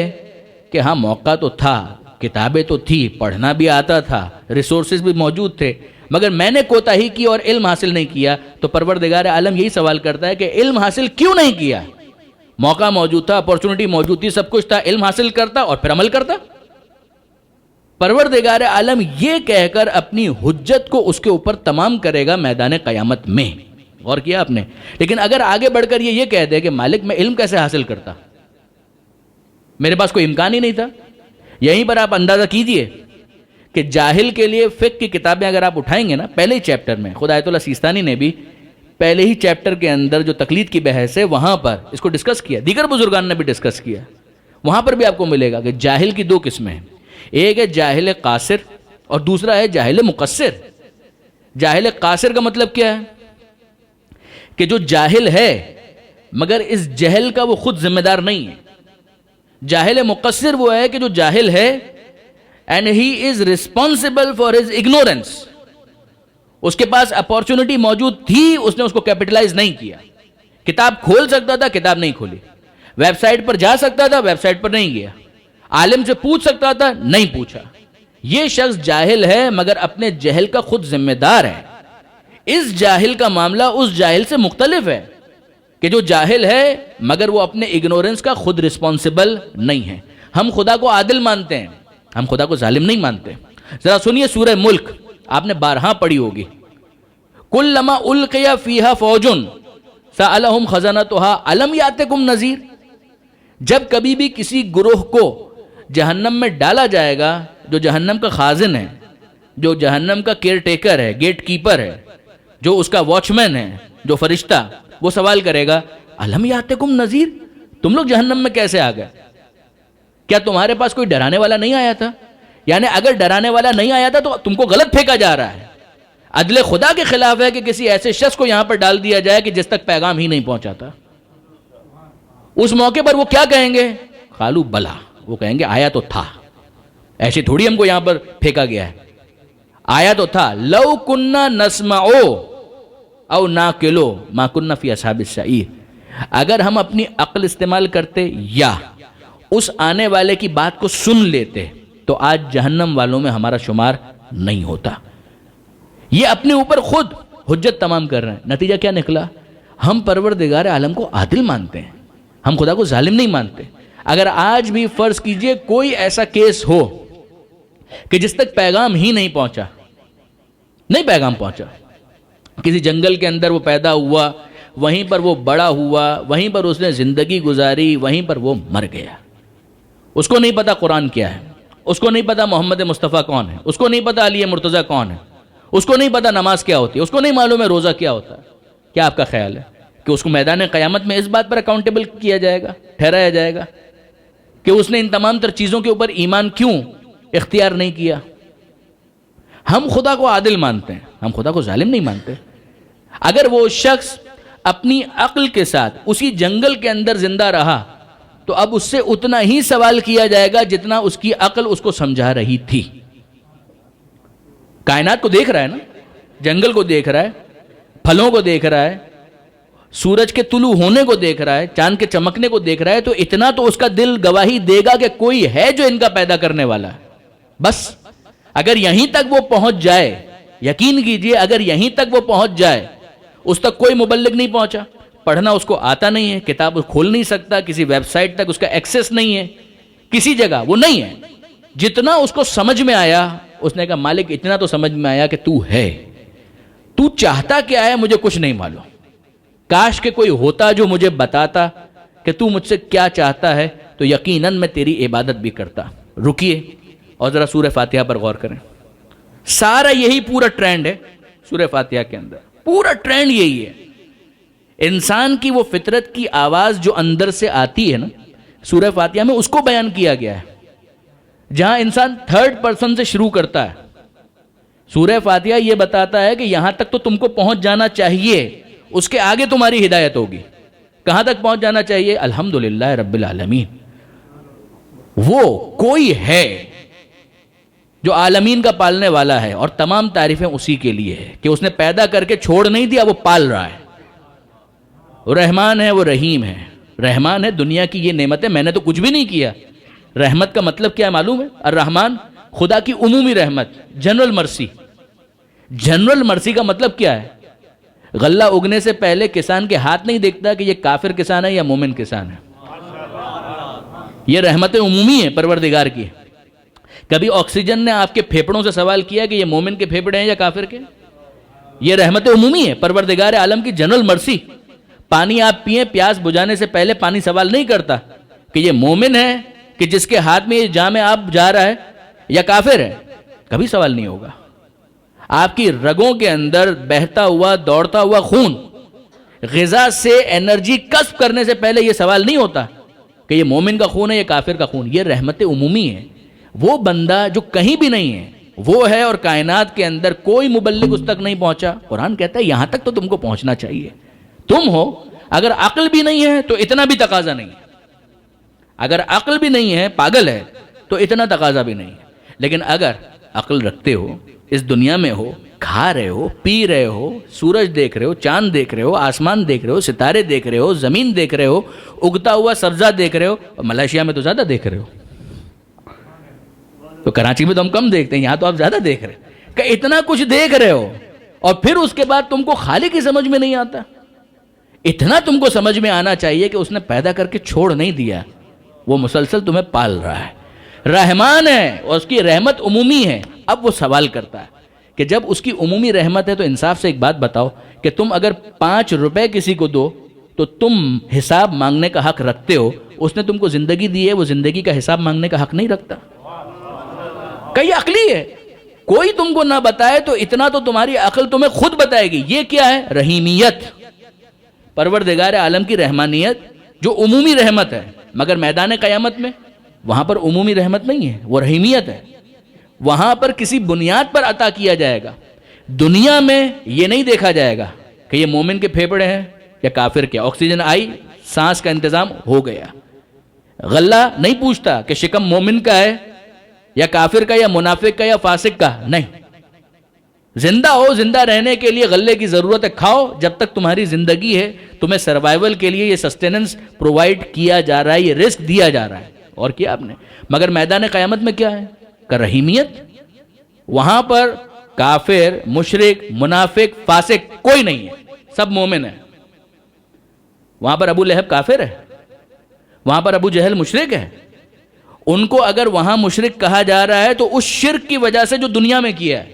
کہ ہاں موقع تو تھا، کتابیں تو تھی، پڑھنا بھی آتا تھا، ریسورسز بھی موجود تھے، مگر میں نے کوتاہی کی اور علم حاصل نہیں کیا، تو پروردگار عالم یہی سوال کرتا ہے کہ علم حاصل کیوں نہیں کیا؟ موقع موجود تھا، اپورچونٹی موجود تھی، سب کچھ تھا، علم حاصل کرتا اور پھر عمل کرتا۔ پروردگار عالم یہ کہہ کر اپنی حجت کو اس کے اوپر تمام کرے گا میدان قیامت میں۔ غور کیا آپ نے؟ لیکن اگر آگے بڑھ کر یہ کہہ دے کہ مالک میں علم کیسے حاصل کرتا، میرے پاس کوئی امکان ہی نہیں تھا، یہیں پر آپ اندازہ کیجئے کہ جاہل کے لیے فقہ کی کتابیں اگر آپ اٹھائیں گے نا، پہلے ہی چیپٹر میں خود آیت اللہ سیستانی نے بھی پہلے ہی چیپٹر کے اندر جو تقلید کی بحث ہے وہاں پر اس کو ڈسکس کیا، دیگر بزرگان نے بھی ڈسکس کیا، وہاں پر بھی آپ کو ملے گا کہ جاہل کی دو قسمیں ہیں، ایک ہے جاہل قاصر اور دوسرا ہے جاہل مقصر۔ جاہل قاصر کا مطلب کیا ہے کہ جو جاہل ہے مگر اس جہل کا وہ خود ذمہ دار نہیں ہے۔ جاہل مقصر وہ ہے کہ جو جاہل ہے and he is responsible for his ignorance، اس کے پاس اپورچونٹی موجود تھی، اس نے اس کو کیپٹلائز نہیں کیا، کتاب کھول سکتا تھا، کتاب نہیں کھولی، ویب سائٹ پر جا سکتا تھا، ویب سائٹ پر نہیں گیا، عالم سے پوچھ سکتا تھا، نہیں پوچھا۔ یہ شخص جاہل ہے مگر اپنے جہل کا خود ذمہ دار ہے۔ اس جاہل کا معاملہ اس جاہل سے مختلف ہے کہ جو جاہل ہے مگر وہ اپنے اگنورنس کا خود رسپانسبل نہیں ہے۔ ہم خدا کو عادل مانتے ہیں، ہم خدا کو ظالم نہیں مانتے۔ ذرا سنیے سورہ ملک، آپ نے بارہا پڑھی ہوگی، کلما القی فیہا فوج سألہم خزنتہا الم یاتکم نذیر، جب کبھی بھی کسی گروہ کو جہنم میں ڈالا جائے گا، جو جہنم کا خازن ہے، جو جہنم کا کیئر ٹیکر ہے، گیٹ کیپر ہے، جو اس کا واچ مین ہے، جو فرشتہ، وہ سوال کرے گا الم یاتکم نذیر، تم لوگ جہنم میں کیسے آ گئے؟ کیا تمہارے پاس کوئی ڈرانے والا نہیں آیا تھا؟ یعنی اگر ڈرانے والا نہیں آیا تھا تو تم کو غلط پھینکا جا رہا ہے۔ عدل خدا کے خلاف ہے کہ کسی ایسے شخص کو یہاں پر ڈال دیا جائے کہ جس تک پیغام ہی نہیں پہنچاتا۔ اس موقع پر وہ کیا کہیں گے؟ قالوا بلا، وہ کہیں گے آیا تو تھا، ایسے تھوڑی ہم کو یہاں پر پھینکا گیا ہے، آیا تو تھا۔ لو کننا نسمع او ناقلو ما کننا فی اصحاب السعیر، اگر ہم اپنی عقل استعمال کرتے یا اس آنے والے کی بات کو سن لیتے تو آج جہنم والوں میں ہمارا شمار نہیں ہوتا۔ یہ اپنے اوپر خود حجت تمام کر رہے ہیں۔ نتیجہ کیا نکلا؟ ہم پروردگار عالم کو عادل مانتے ہیں، ہم خدا کو ظالم نہیں مانتے۔ اگر آج بھی فرض کیجئے کوئی ایسا کیس ہو کہ جس تک پیغام ہی نہیں پہنچا، نہیں پیغام پہنچا، کسی جنگل کے اندر وہ پیدا ہوا، وہیں پر وہ بڑا ہوا، وہیں پر اس نے زندگی گزاری، وہیں پر وہ مر گیا، اس کو نہیں پتا قرآن کیا ہے، اس کو نہیں پتا محمد مصطفیٰ کون ہے، اس کو نہیں پتا علی مرتضیٰ کون ہے، اس کو نہیں پتا نماز کیا ہوتی ہے، اس کو نہیں معلوم ہے روزہ کیا ہوتا ہے، کیا آپ کا خیال ہے کہ اس کو میدان قیامت میں اس بات پر اکاؤنٹیبل کیا جائے گا، ٹھہرایا جائے گا کہ اس نے ان تمام تر چیزوں کے اوپر ایمان کیوں اختیار نہیں کیا؟ ہم خدا کو عادل مانتے ہیں، ہم خدا کو ظالم نہیں مانتے۔ اگر وہ شخص اپنی عقل کے ساتھ اسی جنگل کے اندر زندہ رہا تو اب اس سے اتنا ہی سوال کیا جائے گا جتنا اس کی عقل اس کو سمجھا رہی تھی۔ کائنات کو دیکھ رہا ہے نا، جنگل کو دیکھ رہا ہے، پھلوں کو دیکھ رہا ہے، سورج کے طلوع ہونے کو دیکھ رہا ہے، چاند کے چمکنے کو دیکھ رہا ہے، تو اتنا تو اس کا دل گواہی دے گا کہ کوئی ہے جو ان کا پیدا کرنے والا ہے۔ بس اگر یہیں تک وہ پہنچ جائے، یقین کیجئے اگر یہیں تک وہ پہنچ جائے، اس تک کوئی مبلغ نہیں پہنچا، پڑھنا اس کو آتا نہیں ہے، کتاب کھول نہیں سکتا، کسی ویب سائٹ تک اس کا ایکسس نہیں ہے، کسی جگہ وہ نہیں ہے، جتنا اس کو سمجھ میں آیا اس نے کہا مالک اتنا تو سمجھ میں آیا کہ تو ہے، تو چاہتا کیا ہے مجھے کچھ نہیں معلوم، کاش کہ کوئی ہوتا جو مجھے بتاتا کہ تو مجھ سے کیا چاہتا ہے تو یقیناً میں تیری عبادت بھی کرتا۔ رکیے اور ذرا سورہ فاتحہ پر غور کریں، سارا یہی پورا ٹرینڈ ہے سورہ فاتحہ کے اندر، پورا ٹرینڈ یہی ہے۔ انسان کی وہ فطرت کی آواز جو اندر سے آتی ہے نا، سورہ فاتحہ میں اس کو بیان کیا گیا ہے، جہاں انسان تھرڈ پرسن سے شروع کرتا ہے۔ سورہ فاتحہ یہ بتاتا ہے کہ یہاں تک تو تم کو پہنچ جانا چاہیے، اس کے آگے تمہاری ہدایت ہوگی۔ کہاں تک پہنچ جانا چاہیے؟ الحمدللہ رب العالمین، وہ کوئی ہے جو عالمین کا پالنے والا ہے، اور تمام تعریفیں اسی کے لیے ہے کہ اس نے پیدا کر کے چھوڑ نہیں دیا، وہ پال رہا ہے۔ وہ رحمان ہے، وہ رحیم ہے۔ رحمان ہے، دنیا کی یہ نعمتیں میں نے تو کچھ بھی نہیں کیا۔ رحمت کا مطلب کیا ہے معلوم ہے؟ الرحمن، خدا کی عمومی رحمت، جنرل مرسی۔ جنرل مرسی کا مطلب کیا ہے؟ غلہ اگنے سے پہلے کسان کے ہاتھ نہیں دیکھتا کہ یہ کافر کسان ہے یا مومن کسان ہے۔ یہ رحمت عمومی ہے پروردگار کی۔ کبھی آکسیجن نے آپ کے پھیپڑوں سے سوال کیا کہ یہ مومن کے پھیپڑے ہیں یا کافر کے؟ یہ رحمت عمومی ہے، پروردگار عالم کی جنرل مرسی۔ پانی آپ پئیں، پیاس بجھانے سے پہلے پانی سوال نہیں کرتا کہ یہ مومن ہے کہ جس کے ہاتھ میں یہ جام آپ جا رہا ہے یا کافر ہے، کبھی سوال نہیں ہوگا۔ آپ کی رگوں کے اندر بہتا ہوا دوڑتا ہوا خون غذا سے انرجی کسب کرنے سے پہلے یہ سوال نہیں ہوتا کہ یہ مومن کا خون ہے یا کافر کا خون۔ یہ رحمت عمومی ہے۔ وہ بندہ جو کہیں بھی نہیں ہے وہ ہے، اور کائنات کے اندر کوئی مبلغ اس تک نہیں پہنچا۔ قرآن کہتا ہے یہاں تک تو تم کو پہنچنا چاہیے، تم ہو۔ اگر عقل بھی نہیں ہے تو اتنا بھی تقاضا نہیں ہے، اگر عقل بھی نہیں ہے، پاگل ہے، تو اتنا تقاضا بھی نہیں ہے۔ لیکن اگر عقل رکھتے ہو، اس دنیا میں ہو، کھا رہے ہو، پی رہے ہو، سورج دیکھ رہے ہو، چاند دیکھ رہے ہو، آسمان دیکھ رہے ہو، ستارے دیکھ رہے ہو، زمین دیکھ رہے ہو، اگتا ہوا سبزہ دیکھ رہے ہو، اور ملائیشیا میں تو زیادہ دیکھ رہے ہو، تو کراچی میں تو ہم کم دیکھتے ہیں، یہاں تو آپ زیادہ دیکھ رہے ہیں کہ اتنا کچھ دیکھ رہے ہو، اور پھر اس کے بعد تم کو خالق کی سمجھ میں نہیں آتا۔ اتنا تم کو سمجھ میں آنا چاہیے کہ اس نے پیدا کر کے چھوڑ نہیں دیا، وہ مسلسل تمہیں پال رہا ہے، رحمان ہے، اور اس کی رحمت عمومی ہے۔ اب وہ سوال کرتا ہے کہ جب اس کی عمومی رحمت ہے تو انصاف سے ایک بات بتاؤ کہ تم اگر 5 روپے کسی کو دو تو تم حساب مانگنے کا حق رکھتے ہو، اس نے تم کو زندگی دی ہے، وہ زندگی کا حساب مانگنے کا حق نہیں رکھتا؟ کئی عقلی ہے، کوئی تم کو نہ بتائے تو اتنا تو تمہاری عقل تمہیں خود بتائے گی۔ یہ کیا ہے؟ رحیمیت، پروردگار عالم کی رحمانیت جو عمومی رحمت ہے، مگر میدان قیامت میں وہاں پر عمومی رحمت نہیں ہے، وہ رحیمیت ہے۔ وہاں پر کسی بنیاد پر عطا کیا جائے گا۔ دنیا میں یہ نہیں دیکھا جائے گا کہ یہ مومن کے پھیپڑے ہیں یا کافر کے۔ آکسیجن آئی، سانس کا انتظام ہو گیا، غلہ نہیں پوچھتا کہ شکم مومن کا ہے یا کافر کا یا منافق کا یا فاسق کا، نہیں۔ زندہ ہو، زندہ رہنے کے لیے غلے کی ضرورت ہے، کھاؤ جب تک تمہاری زندگی ہے، تمہیں سروائیول کے لیے یہ سسٹیننس پرووائڈ کیا جا رہا ہے، یہ رزق دیا جا رہا ہے، اور کیا آپ نے۔ مگر میدان قیامت میں کیا ہے؟ کہ رحیمیت۔ وہاں پر کافر، مشرک، منافق، فاسق کوئی نہیں ہے، سب مومن ہیں۔ وہاں پر ابو لہب کافر ہے، وہاں پر ابو جہل مشرک ہے. ان کو اگر وہاں مشرک کہا جا رہا ہے تو اس شرک کی وجہ سے جو دنیا میں کیا ہے،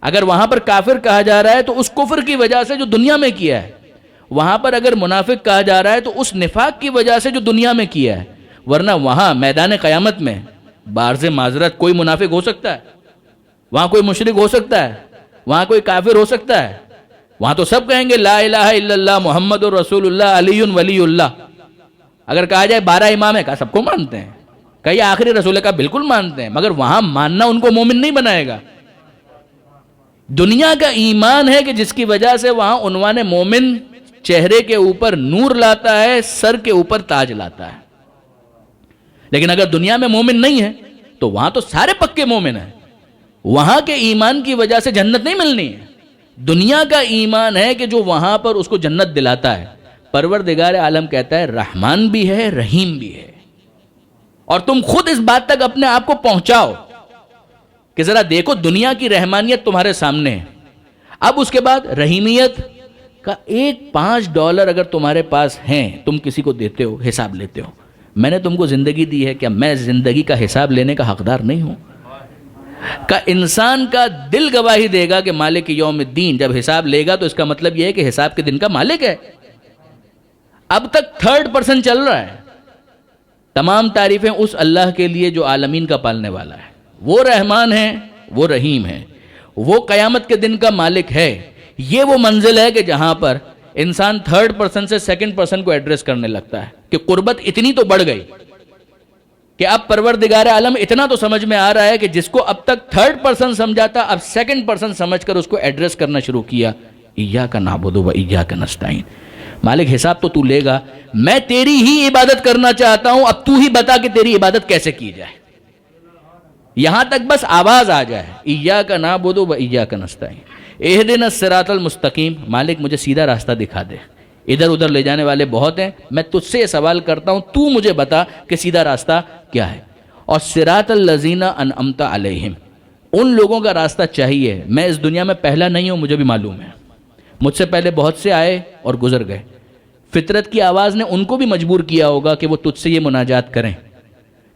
اگر وہاں پر کافر کہا جا رہا ہے تو اس کفر کی وجہ سے جو دنیا میں کیا ہے، وہاں پر اگر منافق کہا جا رہا ہے تو اس نفاق کی وجہ سے جو دنیا میں کیا ہے. ورنہ وہاں میدان قیامت میں بارز معذرت کوئی منافق ہو سکتا ہے، وہاں کوئی مشرک ہو سکتا ہے، وہاں کوئی کافر ہو سکتا ہے. وہاں تو سب کہیں گے لا الہ الا اللہ محمد رسول اللہ علی ولی اللہ. اگر کہا جائے 12 امام ہے، کہا سب کو مانتے ہیں، کہا یہ آخری رسول ہے، کہا بالکل مانتے ہیں، مگر وہاں ماننا ان کو مومن نہیں بنائے گا. دنیا کا ایمان ہے کہ جس کی وجہ سے وہاں عنوان مومن چہرے کے اوپر نور لاتا ہے، سر کے اوپر تاج لاتا ہے. لیکن اگر دنیا میں مومن نہیں ہے تو وہاں تو سارے پکے مومن ہیں، وہاں کے ایمان کی وجہ سے جنت نہیں ملنی ہے. دنیا کا ایمان ہے کہ جو وہاں پر اس کو جنت دلاتا ہے. پروردگار عالم کہتا ہے رحمان بھی ہے، رحیم بھی ہے. اور تم خود اس بات تک اپنے آپ کو پہنچاؤ کہ ذرا دیکھو دنیا کی رحمانیت تمہارے سامنے ہے. اب اس کے بعد رحیمیت کا $1 اگر تمہارے پاس ہیں، تم کسی کو دیتے ہو، حساب لیتے ہو. میں نے تم کو زندگی دی ہے، کیا میں زندگی کا حساب لینے کا حقدار نہیں ہوں؟ کا انسان کا دل گواہی دے گا کہ مالک یوم الدین جب حساب لے گا تو اس کا مطلب یہ ہے کہ حساب کے دن کا مالک ہے. اب تک 3rd پرسن چل رہا ہے. تمام تعریفیں اس اللہ کے لیے جو عالمین کا پالنے والا ہے. وہ رحمان ہے، وہ رحیم ہے، وہ قیامت کے دن کا مالک ہے. یہ وہ منزل ہے کہ جہاں پر انسان 3rd پرسن سے 2nd پرسن کو ایڈریس کرنے لگتا ہے کہ قربت اتنی تو بڑھ گئی کہ اب پروردگار عالم اتنا تو سمجھ میں آ رہا ہے کہ جس کو اب تک 3rd پرسن سمجھا تھا، اب 2nd پرسن سمجھ کر اس کو ایڈریس کرنا شروع کیا. ایاک نعبد و ایاک نستعین. مالک حساب تو لے گا، میں تیری ہی عبادت کرنا چاہتا ہوں، اب تو ہی بتا کہ تیری عبادت کیسے کی جائے. یہاں تک بس آواز آ جائے ایاک نعبد و ایاک نستعین. اہدنا الصراط المستقیم. مالک مجھے سیدھا راستہ دکھا دے. ادھر ادھر لے جانے والے بہت ہیں، میں تجھ سے یہ سوال کرتا ہوں، تو مجھے بتا کہ سیدھا راستہ کیا ہے. اور صراط الذین انعمت علیہم، ان لوگوں کا راستہ چاہیے. میں اس دنیا میں پہلا نہیں ہوں، مجھے بھی معلوم ہے، مجھ سے پہلے بہت سے آئے اور گزر گئے. فطرت کی آواز نے ان کو بھی مجبور کیا ہوگا کہ وہ تجھ سے یہ مناجات کریں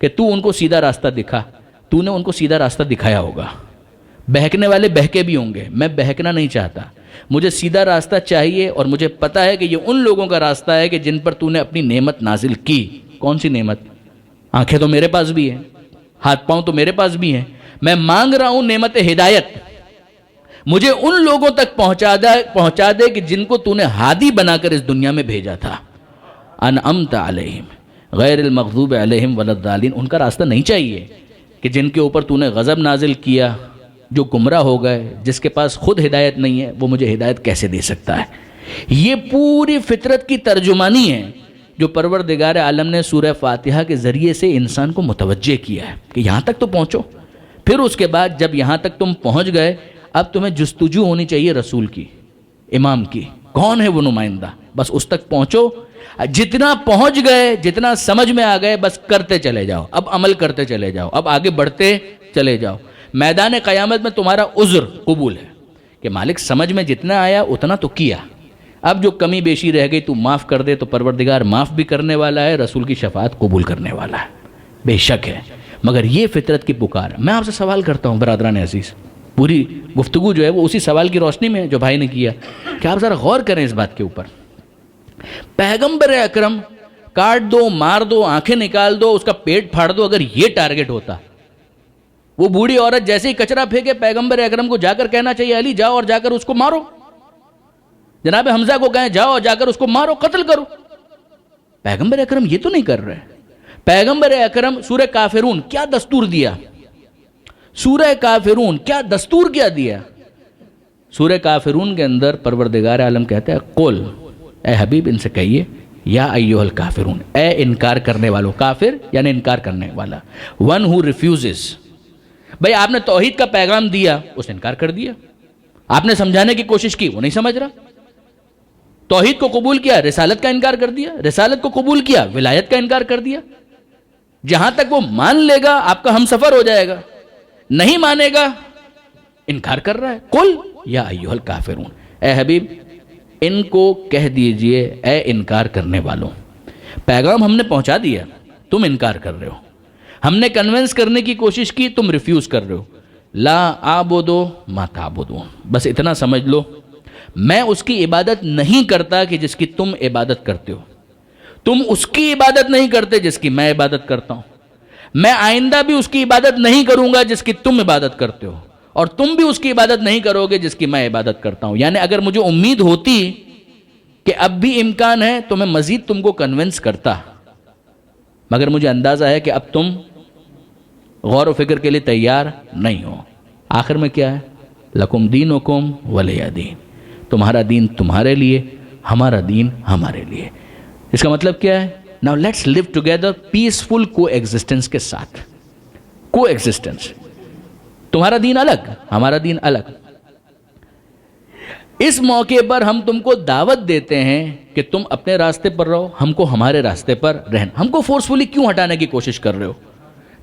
کہ تو ان کو سیدھا راستہ دکھا. تو نے ان کو سیدھا راستہ دکھایا ہوگا. بہکنے والے بہکے بھی ہوں گے، میں بہکنا نہیں چاہتا، مجھے سیدھا راستہ چاہیے. اور مجھے پتا ہے کہ یہ ان لوگوں کا راستہ ہے کہ جن پر تو نے اپنی نعمت نازل کی. کون سی نعمت؟ آنکھیں تو میرے پاس بھی ہیں، ہاتھ پاؤں تو میرے پاس بھی ہیں. میں مانگ رہا ہوں نعمت ہدایت، مجھے ان لوگوں تک پہنچا دے کہ جن کو تو نے ہادی بنا کر اس دنیا میں بھیجا تھا. انعمت علیہم غیر المغضوب علیہم ولا الضالین. ان کا راستہ نہیں چاہیے کہ جن کے اوپر تو نے غضب نازل کیا، جو گمراہ ہو گئے، جس کے پاس خود ہدایت نہیں ہے، وہ مجھے ہدایت کیسے دے سکتا ہے. یہ پوری فطرت کی ترجمانی ہے جو پروردگار عالم نے سورہ فاتحہ کے ذریعے سے انسان کو متوجہ کیا ہے کہ یہاں تک تو پہنچو. پھر اس کے بعد جب یہاں تک تم پہنچ گئے، اب تمہیں جستجو ہونی چاہیے رسول کی، امام کی. کون ہے وہ نمائندہ؟ بس اس تک پہنچو. جتنا پہنچ گئے، جتنا سمجھ میں آ گئے، بس کرتے چلے جاؤ. اب عمل کرتے چلے جاؤ، اب آگے بڑھتے چلے جاؤ. میدان قیامت میں تمہارا عذر قبول ہے کہ مالک سمجھ میں جتنا آیا اتنا تو کیا، اب جو کمی بیشی رہ گئی تو معاف کر دے. تو پروردگار معاف بھی کرنے والا ہے، رسول کی شفاعت قبول کرنے والا ہے، بے شک ہے. مگر یہ فطرت کی پکار. میں آپ سے سوال کرتا ہوں برادران عزیز، پوری گفتگو جو ہے وہ اسی سوال کی روشنی میں جو بھائی نے کیا کہ آپ ذرا غور کریں اس بات کے اوپر. پیغمبر اکرم کاٹ دو، مار دو، آنکھیں نکال دو، اس کا پیٹ پھاڑ دو، اگر یہ ٹارگٹ ہوتا، وہ بوڑھی عورت جیسے ہی کچرا پھینکے پیغمبر اکرم کو جا کر کہنا چاہیے علی جاؤ اور جا کر اس کو مارو. جناب حمزہ کو کہیں جاؤ اور جا کر اس کو مارو، قتل کرو. پیغمبر اکرم یہ تو نہیں کر رہے. پیغمبر اکرم سورہ کافرون کیا دستور دیا؟ سورہ کافرون کیا دستور کیا دیا؟ سورہ کافرون کے اندر پروردگار عالم کہتا ہے قل، اے حبیب ان سے کہیے، یا ایھا الکافرون، اے انکار کرنے والوں. کافر یعنی انکار کرنے والا. ون ہو ریفیوزز. بھئی آپ نے توحید کا پیغام دیا، اس نے انکار کر دیا. آپ نے سمجھانے کی کوشش کی، وہ نہیں سمجھ رہا. توحید کو قبول کیا، رسالت کا انکار کر دیا. رسالت کو قبول کیا، ولایت کا انکار کر دیا. جہاں تک وہ مان لے گا آپ کا ہم سفر ہو جائے گا، نہیں مانے گا انکار کر رہا ہے. قل یا ایھا الکافرون، اے حبیب ان کو کہہ دیجئے اے انکار کرنے والوں، پیغام ہم نے پہنچا دیا، تم انکار کر رہے ہو، ہم نے کنونس کرنے کی کوشش کی، تم ریفیوز کر رہے ہو، لا اعبدو ما تعبدون، بس اتنا سمجھ لو میں اس کی عبادت نہیں کرتا کہ جس کی تم عبادت کرتے ہو، تم اس کی عبادت نہیں کرتے جس کی میں عبادت کرتا ہوں، میں آئندہ بھی اس کی عبادت نہیں کروں گا جس کی تم عبادت کرتے ہو، اور تم بھی اس کی عبادت نہیں کرو گے جس کی میں عبادت کرتا ہوں۔ یعنی اگر مجھے امید ہوتی کہ اب بھی امکان ہے تو میں مزید تم کو کنونس کرتا، مگر مجھے اندازہ ہے کہ اب تم غور و فکر کے لیے تیار نہیں ہو۔ آخر میں کیا ہے؟ لکم دینکم ولی دین، تمہارا دین تمہارے لیے، ہمارا دین ہمارے لیے۔ اس کا مطلب کیا ہے؟ Now let's live together peaceful coexistence کے ساتھ، کو ایگزسٹنس، تمہارا دین الگ، ہمارا دین الگ۔ اس موقع پر ہم تم کو دعوت دیتے ہیں کہ تم اپنے راستے پر رہو، ہم کو ہمارے راستے پر رہنا۔ ہم کو فورسفلی کیوں ہٹانے کی کوشش کر رہے ہو؟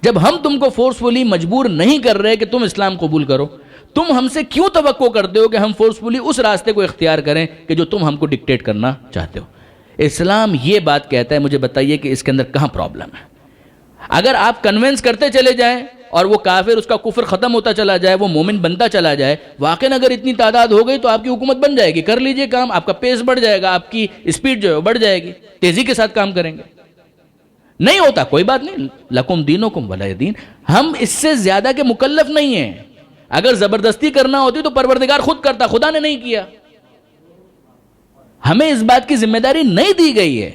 جب ہم تم کو فورسفلی مجبور نہیں کر رہے کہ تم اسلام قبول کرو، تم ہم سے کیوں توقع کرتے ہو کہ ہم فورسفلی اس راستے کو اختیار کریں کہ جو تم ہم کو ڈکٹیٹ کرنا چاہتے ہو؟ اسلام یہ بات کہتا ہے، مجھے بتائیے کہ اس کے اندر کہاں پرابلم ہے؟ اگر آپ کنونس کرتے چلے جائیں اور وہ کافر، اس کا کفر ختم ہوتا چلا جائے، وہ مومن بنتا چلا جائے، واقعاً اگر اتنی تعداد ہو گئی تو آپ کی حکومت بن جائے گی، کر لیجئے کام، آپ کا پیس بڑھ جائے گا، آپ کی اسپیڈ جو ہے بڑھ جائے گی، تیزی کے ساتھ کام کریں گے۔ نہیں ہوتا، کوئی بات نہیں، لکم دینکم ولی دین، ہم اس سے زیادہ کے مکلف نہیں ہیں۔ اگر زبردستی کرنا ہوتی تو پروردگار خود کرتا، خدا نے نہیں کیا۔ ہمیں اس بات کی ذمہ داری نہیں دی گئی ہے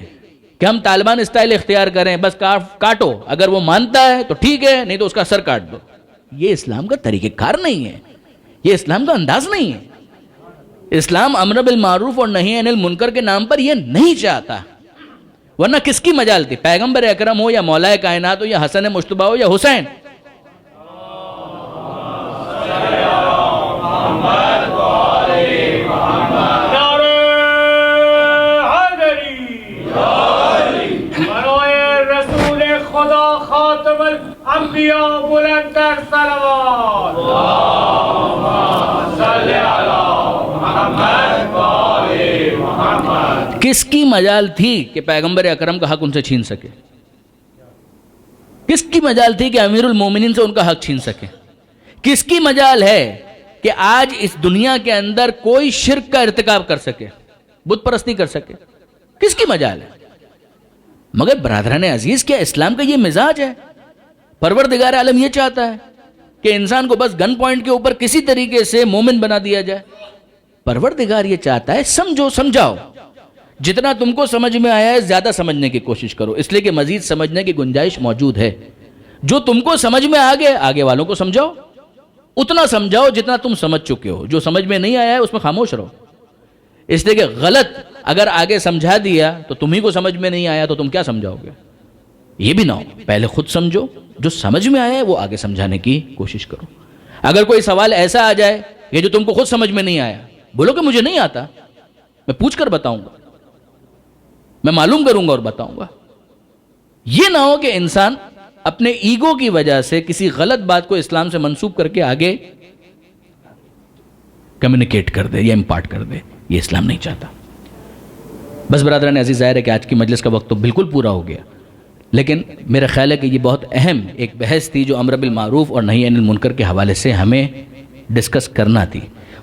کہ ہم طالبان اسٹائل اختیار کریں، بس کاٹو، اگر وہ مانتا ہے تو ٹھیک ہے، نہیں تو اس کا سر کاٹ دو۔ یہ اسلام کا طریقہ کار نہیں ہے، یہ اسلام کا انداز نہیں ہے۔ اسلام امر بالمعروف اور نہی عن المنکر کے نام پر یہ نہیں چاہتا، ورنہ کس کی مجال تھی؟ پیغمبر اکرم ہو یا مولا کائنات ہو یا حسن مجتبی ہو یا حسین، انبیاء بلند تر صلوات، اللہم صلی علی محمد و آل محمد۔ کس کی مجال تھی کہ پیغمبر اکرم کا حق ان سے چھین سکے؟ کس کی مجال تھی کہ امیر المومنین سے ان کا حق چھین سکے؟ کس کی مجال ہے کہ آج اس دنیا کے اندر کوئی شرک کا ارتکاب کر سکے، بت پرستی کر سکے؟ کس کی مجال ہے؟ مگر برادران عزیز، کیا اسلام کا یہ مزاج ہے؟ پروردگار عالم یہ چاہتا ہے کہ انسان کو بس گن پوائنٹ کے اوپر کسی طریقے سے مومن بنا دیا جائے؟ پروردگار یہ چاہتا ہے سمجھو، سمجھاؤ، جتنا تم کو سمجھ میں آیا ہے زیادہ سمجھنے کی کوشش کرو، اس لیے کہ مزید سمجھنے کی گنجائش موجود ہے۔ جو تم کو سمجھ میں آگے والوں کو سمجھاؤ، اتنا سمجھاؤ جتنا تم سمجھ چکے ہو۔ جو سمجھ میں نہیں آیا ہے اس میں خاموش رہو، اس لیے کہ غلط اگر آگے سمجھا دیا تو تمہیں کو سمجھ میں نہیں آیا تو تم کیا سمجھاؤ گے؟ یہ بھی نہ ہو، پہلے خود سمجھو، جو سمجھ میں آیا ہے وہ آگے سمجھانے کی کوشش کرو۔ اگر کوئی سوال ایسا آ جائے کہ جو تم کو خود سمجھ میں نہیں آیا، بولو کہ مجھے نہیں آتا، میں پوچھ کر بتاؤں گا، میں معلوم کروں گا اور بتاؤں گا۔ یہ نہ ہو کہ انسان اپنے ایگو کی وجہ سے کسی غلط بات کو اسلام سے منسوب کر کے آگے کمیونیکیٹ کر دے یا امپارٹ کر دے، یہ اسلام نہیں چاہتا۔ بس برادران عزیز، ظاہر ہے کہ آج کی مجلس کا وقت تو بالکل پورا ہو گیا، لیکن میرا خیال ہے کہ یہ بہت اہم ایک بحث تھی جو امر بالمعروف اور نہی عن المنکر کے حوالے سے ہمیں ڈسکس کرنا تھی۔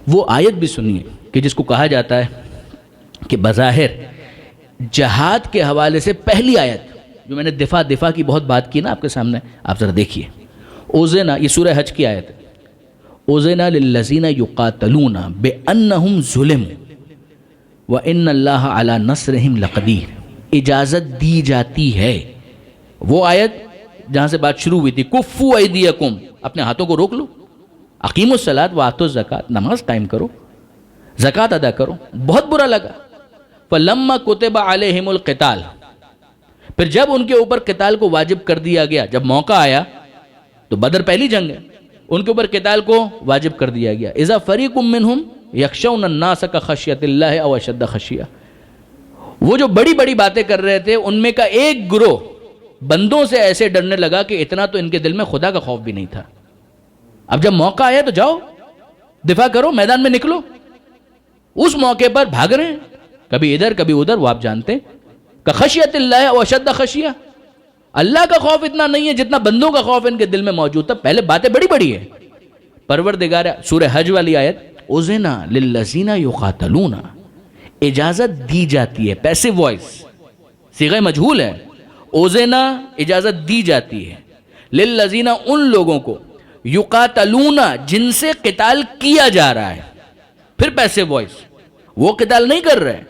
وہ آیت بھی سنیے کہ جس کو کہا جاتا ہے کہ بظاہر جہاد کے حوالے سے پہلی آیت جو میں نے دفاع کی بہت بات کی نا آپ کے سامنے، آپ ذرا دیکھیے۔ اوزینا، یہ سورہ حج کی آیت ہے، اوزینا للذین یقاتلون بانہم ظلموا وان اللہ علی نصرہم لقدیر، اجازت دی جاتی ہے۔ وہ آیت جہاں سے بات شروع ہوئی تھی، کفو ایدیکم، اپنے ہاتھوں کو روک لو، اقیموا الصلاۃ وآتوا الزکاۃ، نماز ٹائم کرو، زکوٰۃ ادا کرو۔ بہت برا لگا، فلما کتب علیہم القتال، پھر جب ان کے اوپر قتال کو واجب کر دیا گیا، جب موقع آیا تو بدر پہلی جنگ ہے، ان کے اوپر قتال کو واجب کر دیا گیا۔ اذا فریق منہم یخشون الناس کخشیۃ اللہ او اشد خشیہ، وہ جو بڑی بڑی باتیں کر رہے تھے ان میں کا ایک گروہ بندوں سے ایسے ڈرنے لگا کہ اتنا تو ان کے دل میں خدا کا خوف بھی نہیں تھا۔ اب جب موقع آیا تو جاؤ، دفاع کرو، میدان میں نکلو۔ اس موقع پر بھاگ رہے ہیں، کبھی ادھر کبھی ادھر، وہ آپ جانتے ہیں کہ خشیت اللہ و اشد خشیہ، اللہ کا خوف اتنا نہیں ہے جتنا بندوں کا خوف ان کے دل میں موجود تھا. پہلے باتیں بڑی بڑی ہے. پروردگار سورہ حج والی آیت اذن للذین یقاتلون، اجازت دی جاتی ہے، پیسو وائس، صیغہ مجہول ہے. اذن اجازت دی جاتی ہے، للذین ان لوگوں کو، یقاتلون جن سے قتال کیا جا رہا ہے. پھر پیسو وائس، وہ قتال نہیں کر رہے،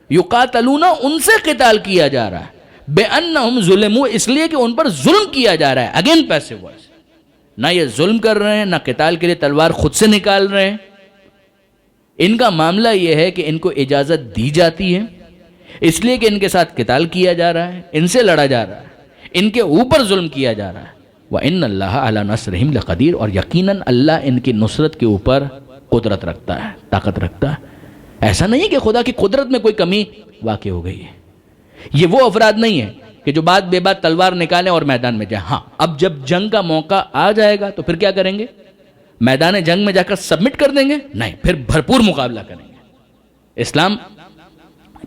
یقاتلون ان سے قتال کیا جا رہا ہے، بِأَنَّهُمْ ظُلِمُوا اس لیے کہ ان پر ظلم کیا جا رہا ہے. اگین پیسو وائس، نہ یہ ظلم کر رہے ہیں، نہ قتال کے لیے تلوار خود سے نکال رہے ہیں. ان کا معاملہ یہ ہے کہ ان کو اجازت دی جاتی ہے اس لیے کہ ان کے ساتھ قتال کیا جا رہا ہے، ان سے لڑا جا رہا ہے، ان کے اوپر ظلم کیا جا رہا ہے. وَإِنَّ اللَّهَ عَلَى نَصْرِهِمْ لَقَدِيرٌ، اور یقیناً اللہ ان کی نصرت کے اوپر قدرت رکھتا ہے، طاقت رکھتا ہے. ایسا نہیں ہے کہ خدا کی قدرت میں کوئی کمی واقع ہو گئی ہے. یہ وہ افراد نہیں ہیں کہ جو بات بے بات تلوار نکالیں اور میدان میں جائیں. ہاں اب جب جنگ کا موقع آ جائے گا تو پھر کیا کریں گے؟ میدان جنگ میں جا کر سبمٹ کر دیں گے؟ نہیں، پھر بھرپور مقابلہ کریں گے. اسلام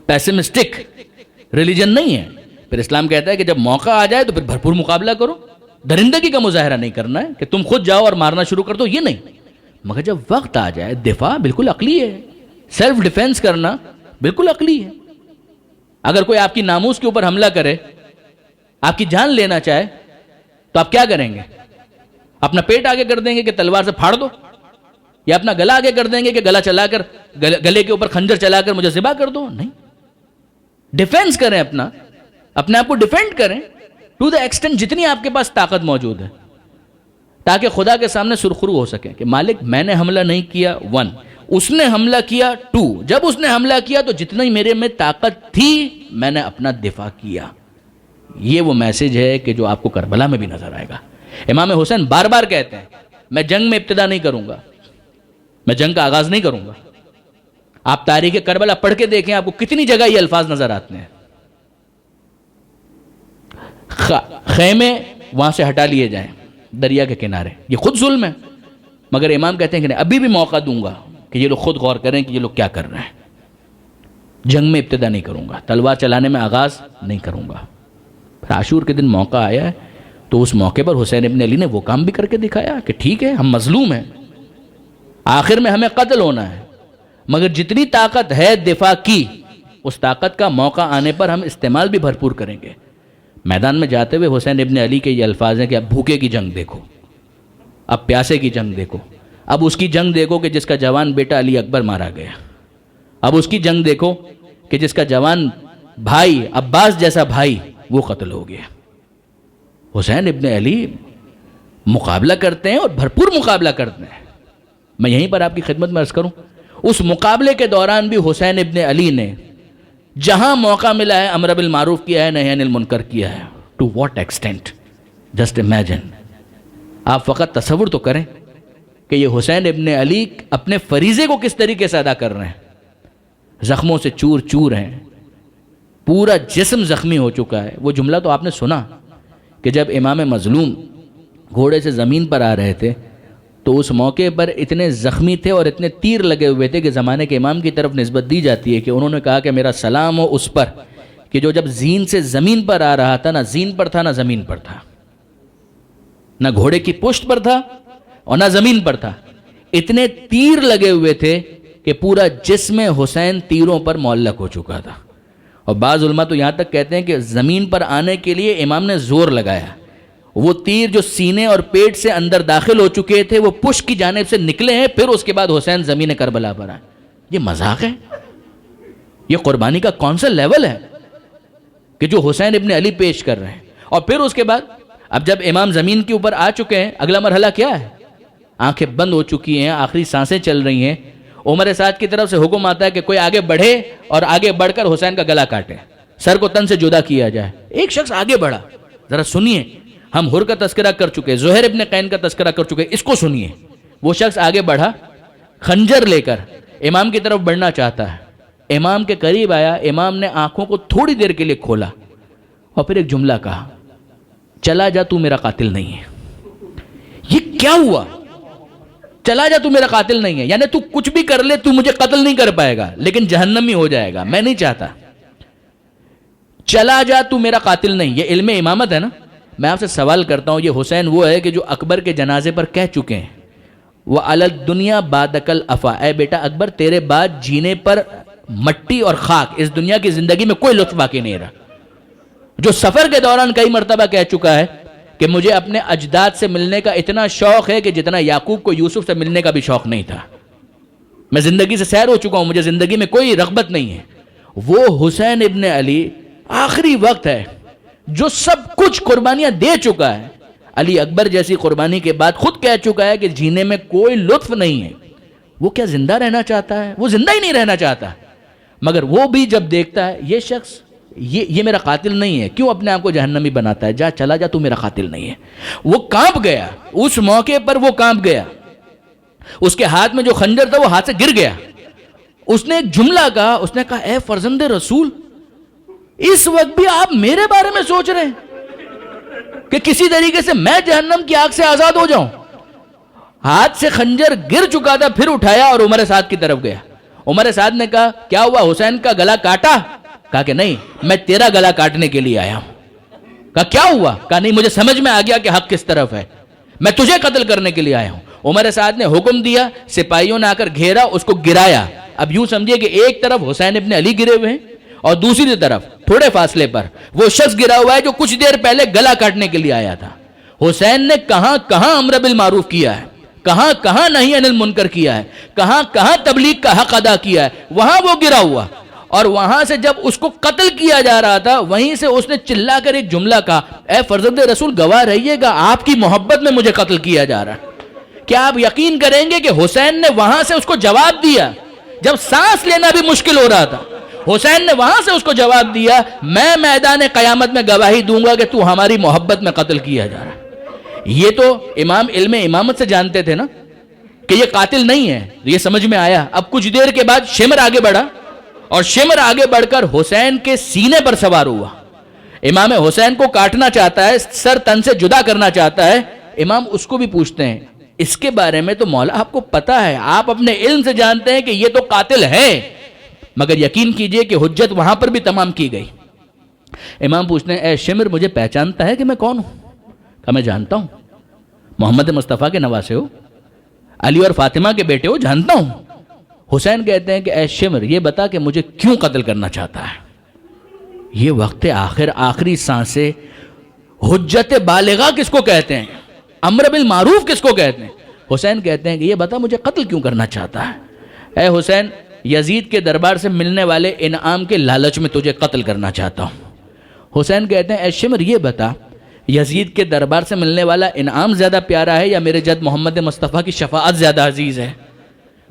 پیسمسٹک ریلیجن نہیں ہے. پھر اسلام کہتا ہے کہ جب موقع آ جائے تو پھر بھرپور مقابلہ کرو. درندگی کا مظاہرہ نہیں کرنا ہے کہ تم خود جاؤ اور مارنا شروع کر دو، یہ نہیں. مگر جب وقت آ جائے، دفاع بالکل عقلی ہے، سیلف ڈیفینس کرنا بالکل عقلی ہے. اگر کوئی آپ کی ناموس کے اوپر حملہ کرے، آپ کی جان لینا چاہے، تو آپ کیا کریں گے؟ اپنا پیٹ آگے کر دیں گے کہ تلوار سے پھاڑ دو، یا اپنا گلا آگے کر دیں گے کہ گلا چلا کر گلے کے اوپر خنجر چلا کر مجھے ذبح کر دو؟ نہیں، ڈیفینس کریں، اپنے آپ کو ڈیفینڈ کریں ٹو دا ایکسٹینٹ جتنی آپ کے پاس طاقت موجود ہے، تاکہ خدا کے سامنے سرخرو ہو سکے کہ مالک میں نے حملہ نہیں کیا، 1، اس نے حملہ کیا، 2، جب اس نے حملہ کیا تو جتنی میرے میں طاقت تھی میں نے اپنا دفاع کیا. یہ وہ میسج ہے کہ جو آپ کو کربلا میں بھی نظر آئے گا. امام حسین بار بار کہتے ہیں میں جنگ میں ابتدا نہیں کروں گا، میں جنگ کا آغاز نہیں کروں گا. آپ تاریخ کربلا پڑھ کے دیکھیں، آپ کو کتنی جگہ یہ الفاظ نظر آتے ہیں. خیمے وہاں سے ہٹا لیے جائیں دریا کے کنارے، یہ خود ظلم ہے. مگر امام کہتے ہیں کہ نہیں، ابھی بھی موقع دوں گا کہ یہ لوگ خود غور کریں کہ یہ لوگ کیا کر رہے ہیں. جنگ میں ابتدا نہیں کروں گا، تلوار چلانے میں آغاز نہیں کروں گا. پھر عاشور کے دن موقع آیا ہے تو اس موقع پر حسین ابن علی نے وہ کام بھی کر کے دکھایا کہ ٹھیک ہے ہم مظلوم ہیں، آخر میں ہمیں قتل ہونا ہے، مگر جتنی طاقت ہے دفاع کی، اس طاقت کا موقع آنے پر ہم استعمال بھی بھرپور کریں گے. میدان میں جاتے ہوئے حسین ابن علی کے یہ الفاظ ہیں کہ اب بھوکے کی جنگ دیکھو، اب پیاسے کی جنگ دیکھو، اب اس کی جنگ دیکھو کہ جس کا جوان بیٹا علی اکبر مارا گیا، اب اس کی جنگ دیکھو کہ جس کا جوان بھائی عباس جیسا بھائی وہ قتل ہو گیا. حسین ابن علی مقابلہ کرتے ہیں اور بھرپور مقابلہ کرتے ہیں. میں یہیں پر آپ کی خدمت میں عرض کروں، اس مقابلے کے دوران بھی حسین ابن علی نے جہاں موقع ملا ہے امر بالمعروف کیا ہے، نہی عن المنکر کیا ہے. To what extent? Just imagine. آپ فقط تصور تو کریں کہ یہ حسین ابن علی اپنے فریضے کو کس طریقے سے ادا کر رہے ہیں. زخموں سے چور چور ہیں، پورا جسم زخمی ہو چکا ہے. وہ جملہ تو آپ نے سنا کہ جب امام مظلوم گھوڑے سے زمین پر آ رہے تھے تو اس موقع پر اتنے زخمی تھے اور اتنے تیر لگے ہوئے تھے کہ زمانے کے امام کی طرف نسبت دی جاتی ہے کہ انہوں نے کہا کہ میرا سلام ہو اس پر کہ جو جب زین سے زمین پر آ رہا تھا، نہ زین پر تھا نہ زمین پر تھا، نہ گھوڑے کی پشت پر تھا اور نہ زمین پر تھا. اتنے تیر لگے ہوئے تھے کہ پورا جسم حسین تیروں پر معلق ہو چکا تھا. اور بعض علماء تو یہاں تک کہتے ہیں کہ زمین پر آنے کے لیے امام نے زور لگایا، وہ تیر جو سینے اور پیٹ سے اندر داخل ہو چکے تھے وہ پشت کی جانب سے نکلے ہیں، پھر اس کے بعد حسین زمین کربلا پر آئے. یہ مذاق ہے؟ یہ قربانی کا کون سا لیول ہے کہ جو حسین ابن علی پیش کر رہے ہیں؟ اور پھر اس کے بعد اب جب امام زمین کے اوپر آ چکے ہیں، اگلا مرحلہ کیا ہے؟ آنکھیں بند ہو چکی ہیں، آخری سانسیں چل رہی ہیں. عمر سعد کی طرف سے حکم آتا ہے کہ کوئی آگے بڑھے اور آگے بڑھ کر حسین کا گلا کاٹے، سر کو تن سے جدا کیا جائے. ایک شخص آگے بڑھا، ذرا سنیے. ہم حر کا تذکرہ کر چکے، زہیر ابن قین کا تذکرہ کر چکے، اس کو سنیے. وہ شخص آگے بڑھا، خنجر لے کر امام کی طرف بڑھنا چاہتا ہے. امام کے قریب آیا، امام نے آنکھوں کو تھوڑی دیر کے لیے کھولا اور پھر ایک جملہ کہا، چلا جا، تو میرا قاتل نہیں ہے. یہ کیا ہوا؟ چلا جا تو میرا قاتل نہیں ہے، یعنی تو کچھ بھی کر لے تو مجھے قتل نہیں کر پائے گا لیکن جہنمی ہو جائے گا، میں نہیں چاہتا، چلا جا تو میرا قاتل نہیں. یہ علم امامت ہے نا. میں آپ سے سوال کرتا ہوں، یہ حسین وہ ہے کہ جو اکبر کے جنازے پر کہہ چکے ہیں وَعَلَى الدُّنْيَا بَعْدَكَ الْأَفَا، اے بیٹا اکبر تیرے بعد جینے پر مٹی اور خاک، اس دنیا کی زندگی میں کوئی لطف باقی نہیں رہا. جو سفر کے دوران کئی مرتبہ کہہ چکا ہے کہ مجھے اپنے اجداد سے ملنے کا اتنا شوق ہے کہ جتنا یعقوب کو یوسف سے ملنے کا بھی شوق نہیں تھا. میں زندگی سے سیر ہو چکا ہوں، مجھے زندگی میں کوئی رغبت نہیں ہے. وہ حسین ابن علی آخری وقت ہے جو سب کچھ قربانیاں دے چکا ہے. علی اکبر جیسی قربانی کے بعد خود کہہ چکا ہے کہ جینے میں کوئی لطف نہیں ہے. وہ کیا زندہ رہنا چاہتا ہے؟ وہ زندہ ہی نہیں رہنا چاہتا. مگر وہ بھی جب دیکھتا ہے یہ شخص یہ میرا قاتل نہیں ہے، کیوں اپنے آپ کو جہنمی بناتا ہے، جا چلا جا تو میرا قاتل نہیں ہے. وہ کانپ گیا، اس موقع پر وہ کانپ گیا. اس کے ہاتھ میں جو خنجر تھا وہ ہاتھ سے گر گیا. اس نے ایک جملہ کہا، اس نے کہا اے فرزند رسول، اس وقت بھی آپ میرے بارے میں سوچ رہے ہیں کہ کسی طریقے سے میں جہنم کی آگ سے آزاد ہو جاؤں. ہاتھ سے خنجر گر چکا تھا، پھر اٹھایا اور عمر سعد کی طرف گیا. عمر سعد نے کہا کیا ہوا، حسین کا گلا کاٹا؟ کہا کہ نہیں، میں تیرا گلا کاٹنے کے لیے آیا ہوں. کہا کیا ہوا؟ کہا نہیں، مجھے سمجھ میں آ گیا کہ حق کس طرف ہے، میں تجھے قتل کرنے کے لیے آیا ہوں. عمر سعد نے حکم دیا، سپاہیوں نے آ کر گھیرا، اس کو گرایا. اب یوں سمجھیے کہ ایک طرف حسین ابن علی گرے ہوئے ہیں اور دوسری طرف تھوڑے فاصلے پر وہ شخص گرا ہوا ہے جو کچھ دیر پہلے گلا کاٹنے کے لیے آیا تھا. حسین نے کہاں کہاں امر بالمعروف کیا ہے، کہاں کہاں نہی عن المنکر کیا ہے، کہاں کہاں تبلیغ کا حق ادا کیا ہے، وہاں وہ گرا ہوا. اور وہاں سے جب اس کو قتل کیا جا رہا تھا وہیں سے اس نے چلا کر ایک جملہ کہا، اے فرزند رسول گواہ رہیے گا آپ کی محبت میں مجھے قتل کیا جا رہا ہے. کیا آپ یقین کریں گے کہ حسین نے وہاں سے اس کو جواب دیا جب سانس لینا بھی مشکل ہو رہا تھا. حسین نے وہاں سے اس کو جواب دیا، میں میدان قیامت میں گواہی دوں گا کہ تو ہماری محبت میں قتل کیا جا رہا ہے. یہ تو امام علم امامت سے جانتے تھے نا کہ یہ قاتل نہیں ہے، یہ سمجھ میں آیا. اب کچھ دیر کے بعد شمر آگے بڑھا اور شمر آگے بڑھ کر حسین کے سینے پر سوار ہوا. امام حسین کو کاٹنا چاہتا ہے، سر تن سے جدا کرنا چاہتا ہے. امام اس کو بھی پوچھتے ہیں اس کے بارے میں تو مولا آپ کو پتا ہے، آپ اپنے علم سے جانتے ہیں کہ یہ تو قاتل ہے، مگر یقین کیجئے کہ حجت وہاں پر بھی تمام کی گئی. امام پوچھتے ہیں اے شمر مجھے پہچانتا ہے کہ میں کون ہوں؟ کہ میں جانتا ہوں، محمد مصطفیٰ کے نواسے ہو، علی اور فاطمہ کے بیٹے ہو، جانتا ہوں. حسین کہتے ہیں کہ اے شمر یہ بتا کہ مجھے کیوں قتل کرنا چاہتا ہے. یہ وقت آخر آخری سانسیں، حجت بالغہ کس کو کہتے ہیں، امر بالمعروف کس کو کہتے ہیں. حسین کہتے ہیں کہ یہ بتا مجھے قتل کیوں کرنا چاہتا ہے. اے حسین یزید کے دربار سے ملنے والے انعام کے لالچ میں تجھے قتل کرنا چاہتا ہوں. حسین کہتے ہیں اے شمر یہ بتا یزید کے دربار سے ملنے والا انعام زیادہ پیارا ہے یا میرے جد محمد مصطفیٰ کی شفاعت زیادہ عزیز ہے.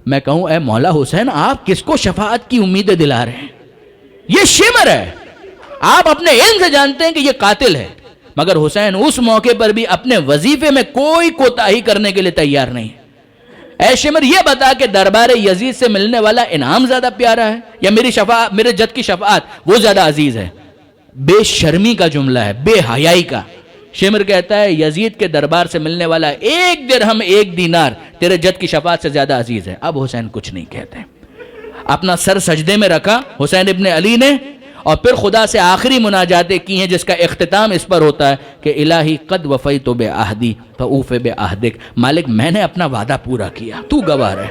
میں کہوں اے مولا حسین آپ کس کو شفاعت کی امیدیں دلا رہے ہیں؟ یہ شمر ہے، آپ اپنے علم سے جانتے ہیں کہ یہ قاتل ہے، مگر حسین اس موقع پر بھی اپنے وظیفے میں کوئی کوتاہی کرنے کے لیے تیار نہیں. اے شمر یہ بتا کہ دربار یزید سے ملنے والا انعام زیادہ پیارا ہے یا میرے جد کی شفاعت وہ زیادہ عزیز ہے. بے شرمی کا جملہ ہے، بے حیائی کا. شمر کہتا ہے یزید کے دربار سے ملنے والا ایک درہم ایک دینار تیرے جد کی شفاعت سے زیادہ عزیز ہے. اب حسین کچھ نہیں کہتے، اپنا سر سجدے میں رکھا حسین ابن علی نے اور پھر خدا سے آخری مناجاتیں کی ہیں جس کا اختتام اس پر ہوتا ہے کہ الہی قد وفیت بعہدی فاوف بعہدک. مالک میں نے اپنا وعدہ پورا کیا، تو گواہ ہے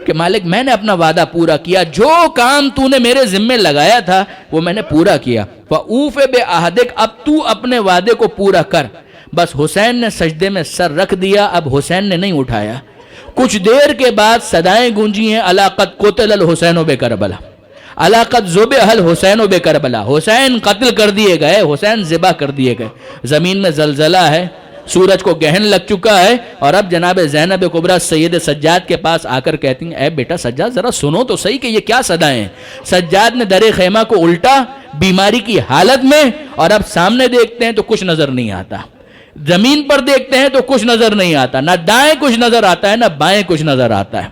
کہ مالک میں نے اپنا وعدہ پورا کیا، جو کام تو نے میرے ذمے لگایا تھا وہ میں نے پورا کیا. فاوف بعہدک، اب تو اپنے وعدے کو پورا کر. بس حسین نے سجدے میں سر رکھ دیا، اب حسین نے نہیں اٹھایا. کچھ دیر کے بعد صدائیں گونجی ہیں الا قد قتل الحسین بکربلا، الا قد ذبح الحسین بکربلا. حسین قتل کر دیے گئے، حسین ذبح کر دیے گئے. زمین میں زلزلہ ہے، سورج کو گہن لگ چکا ہے اور اب جناب زینب کبریٰ سید سجاد کے پاس آ کر کہتی ہیں اے بیٹا سجاد ذرا سنو تو صحیح کہ یہ کیا صدائیں ہیں. سجاد نے در خیمہ کو الٹا بیماری کی حالت میں، اور اب سامنے دیکھتے ہیں تو کچھ نظر نہیں آتا، زمین پر دیکھتے ہیں تو کچھ نظر نہیں آتا، نہ دائیں کچھ نظر آتا ہے نہ بائیں کچھ نظر آتا ہے.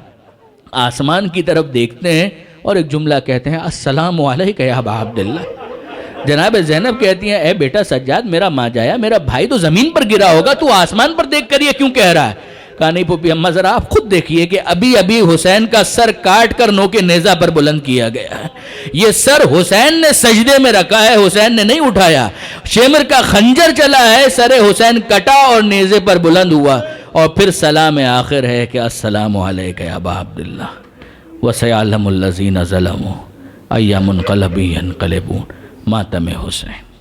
آسمان کی طرف دیکھتے ہیں اور ایک جملہ کہتے ہیں السلام علیک یا ابا عبداللہ. جناب زینب کہتی ہیں اے بیٹا سجاد میرا ماں جایا، میرا بھائی تو زمین پر گرا ہوگا، تو آسمان پر دیکھ کر یہ کیوں کہہ رہا ہے؟ کہا نہیں پھوپھی اماں ذرا آپ خود دیکھیے کہ ابھی ابھی حسین کا سر کاٹ کر نوکے نیزہ پر بلند کیا گیا ہے، یہ سر حسین نے سجدے میں رکھا ہے، حسین نے نہیں اٹھایا، شمر کا خنجر چلا ہے، سر حسین کٹا اور نیزے پر بلند ہوا، اور پھر سلام آخر ہے کہ السلام علیک یا ابا عبداللہ وسیعلم الذین ظلموا ای منقلب ینقلبون، ماتم حسین۔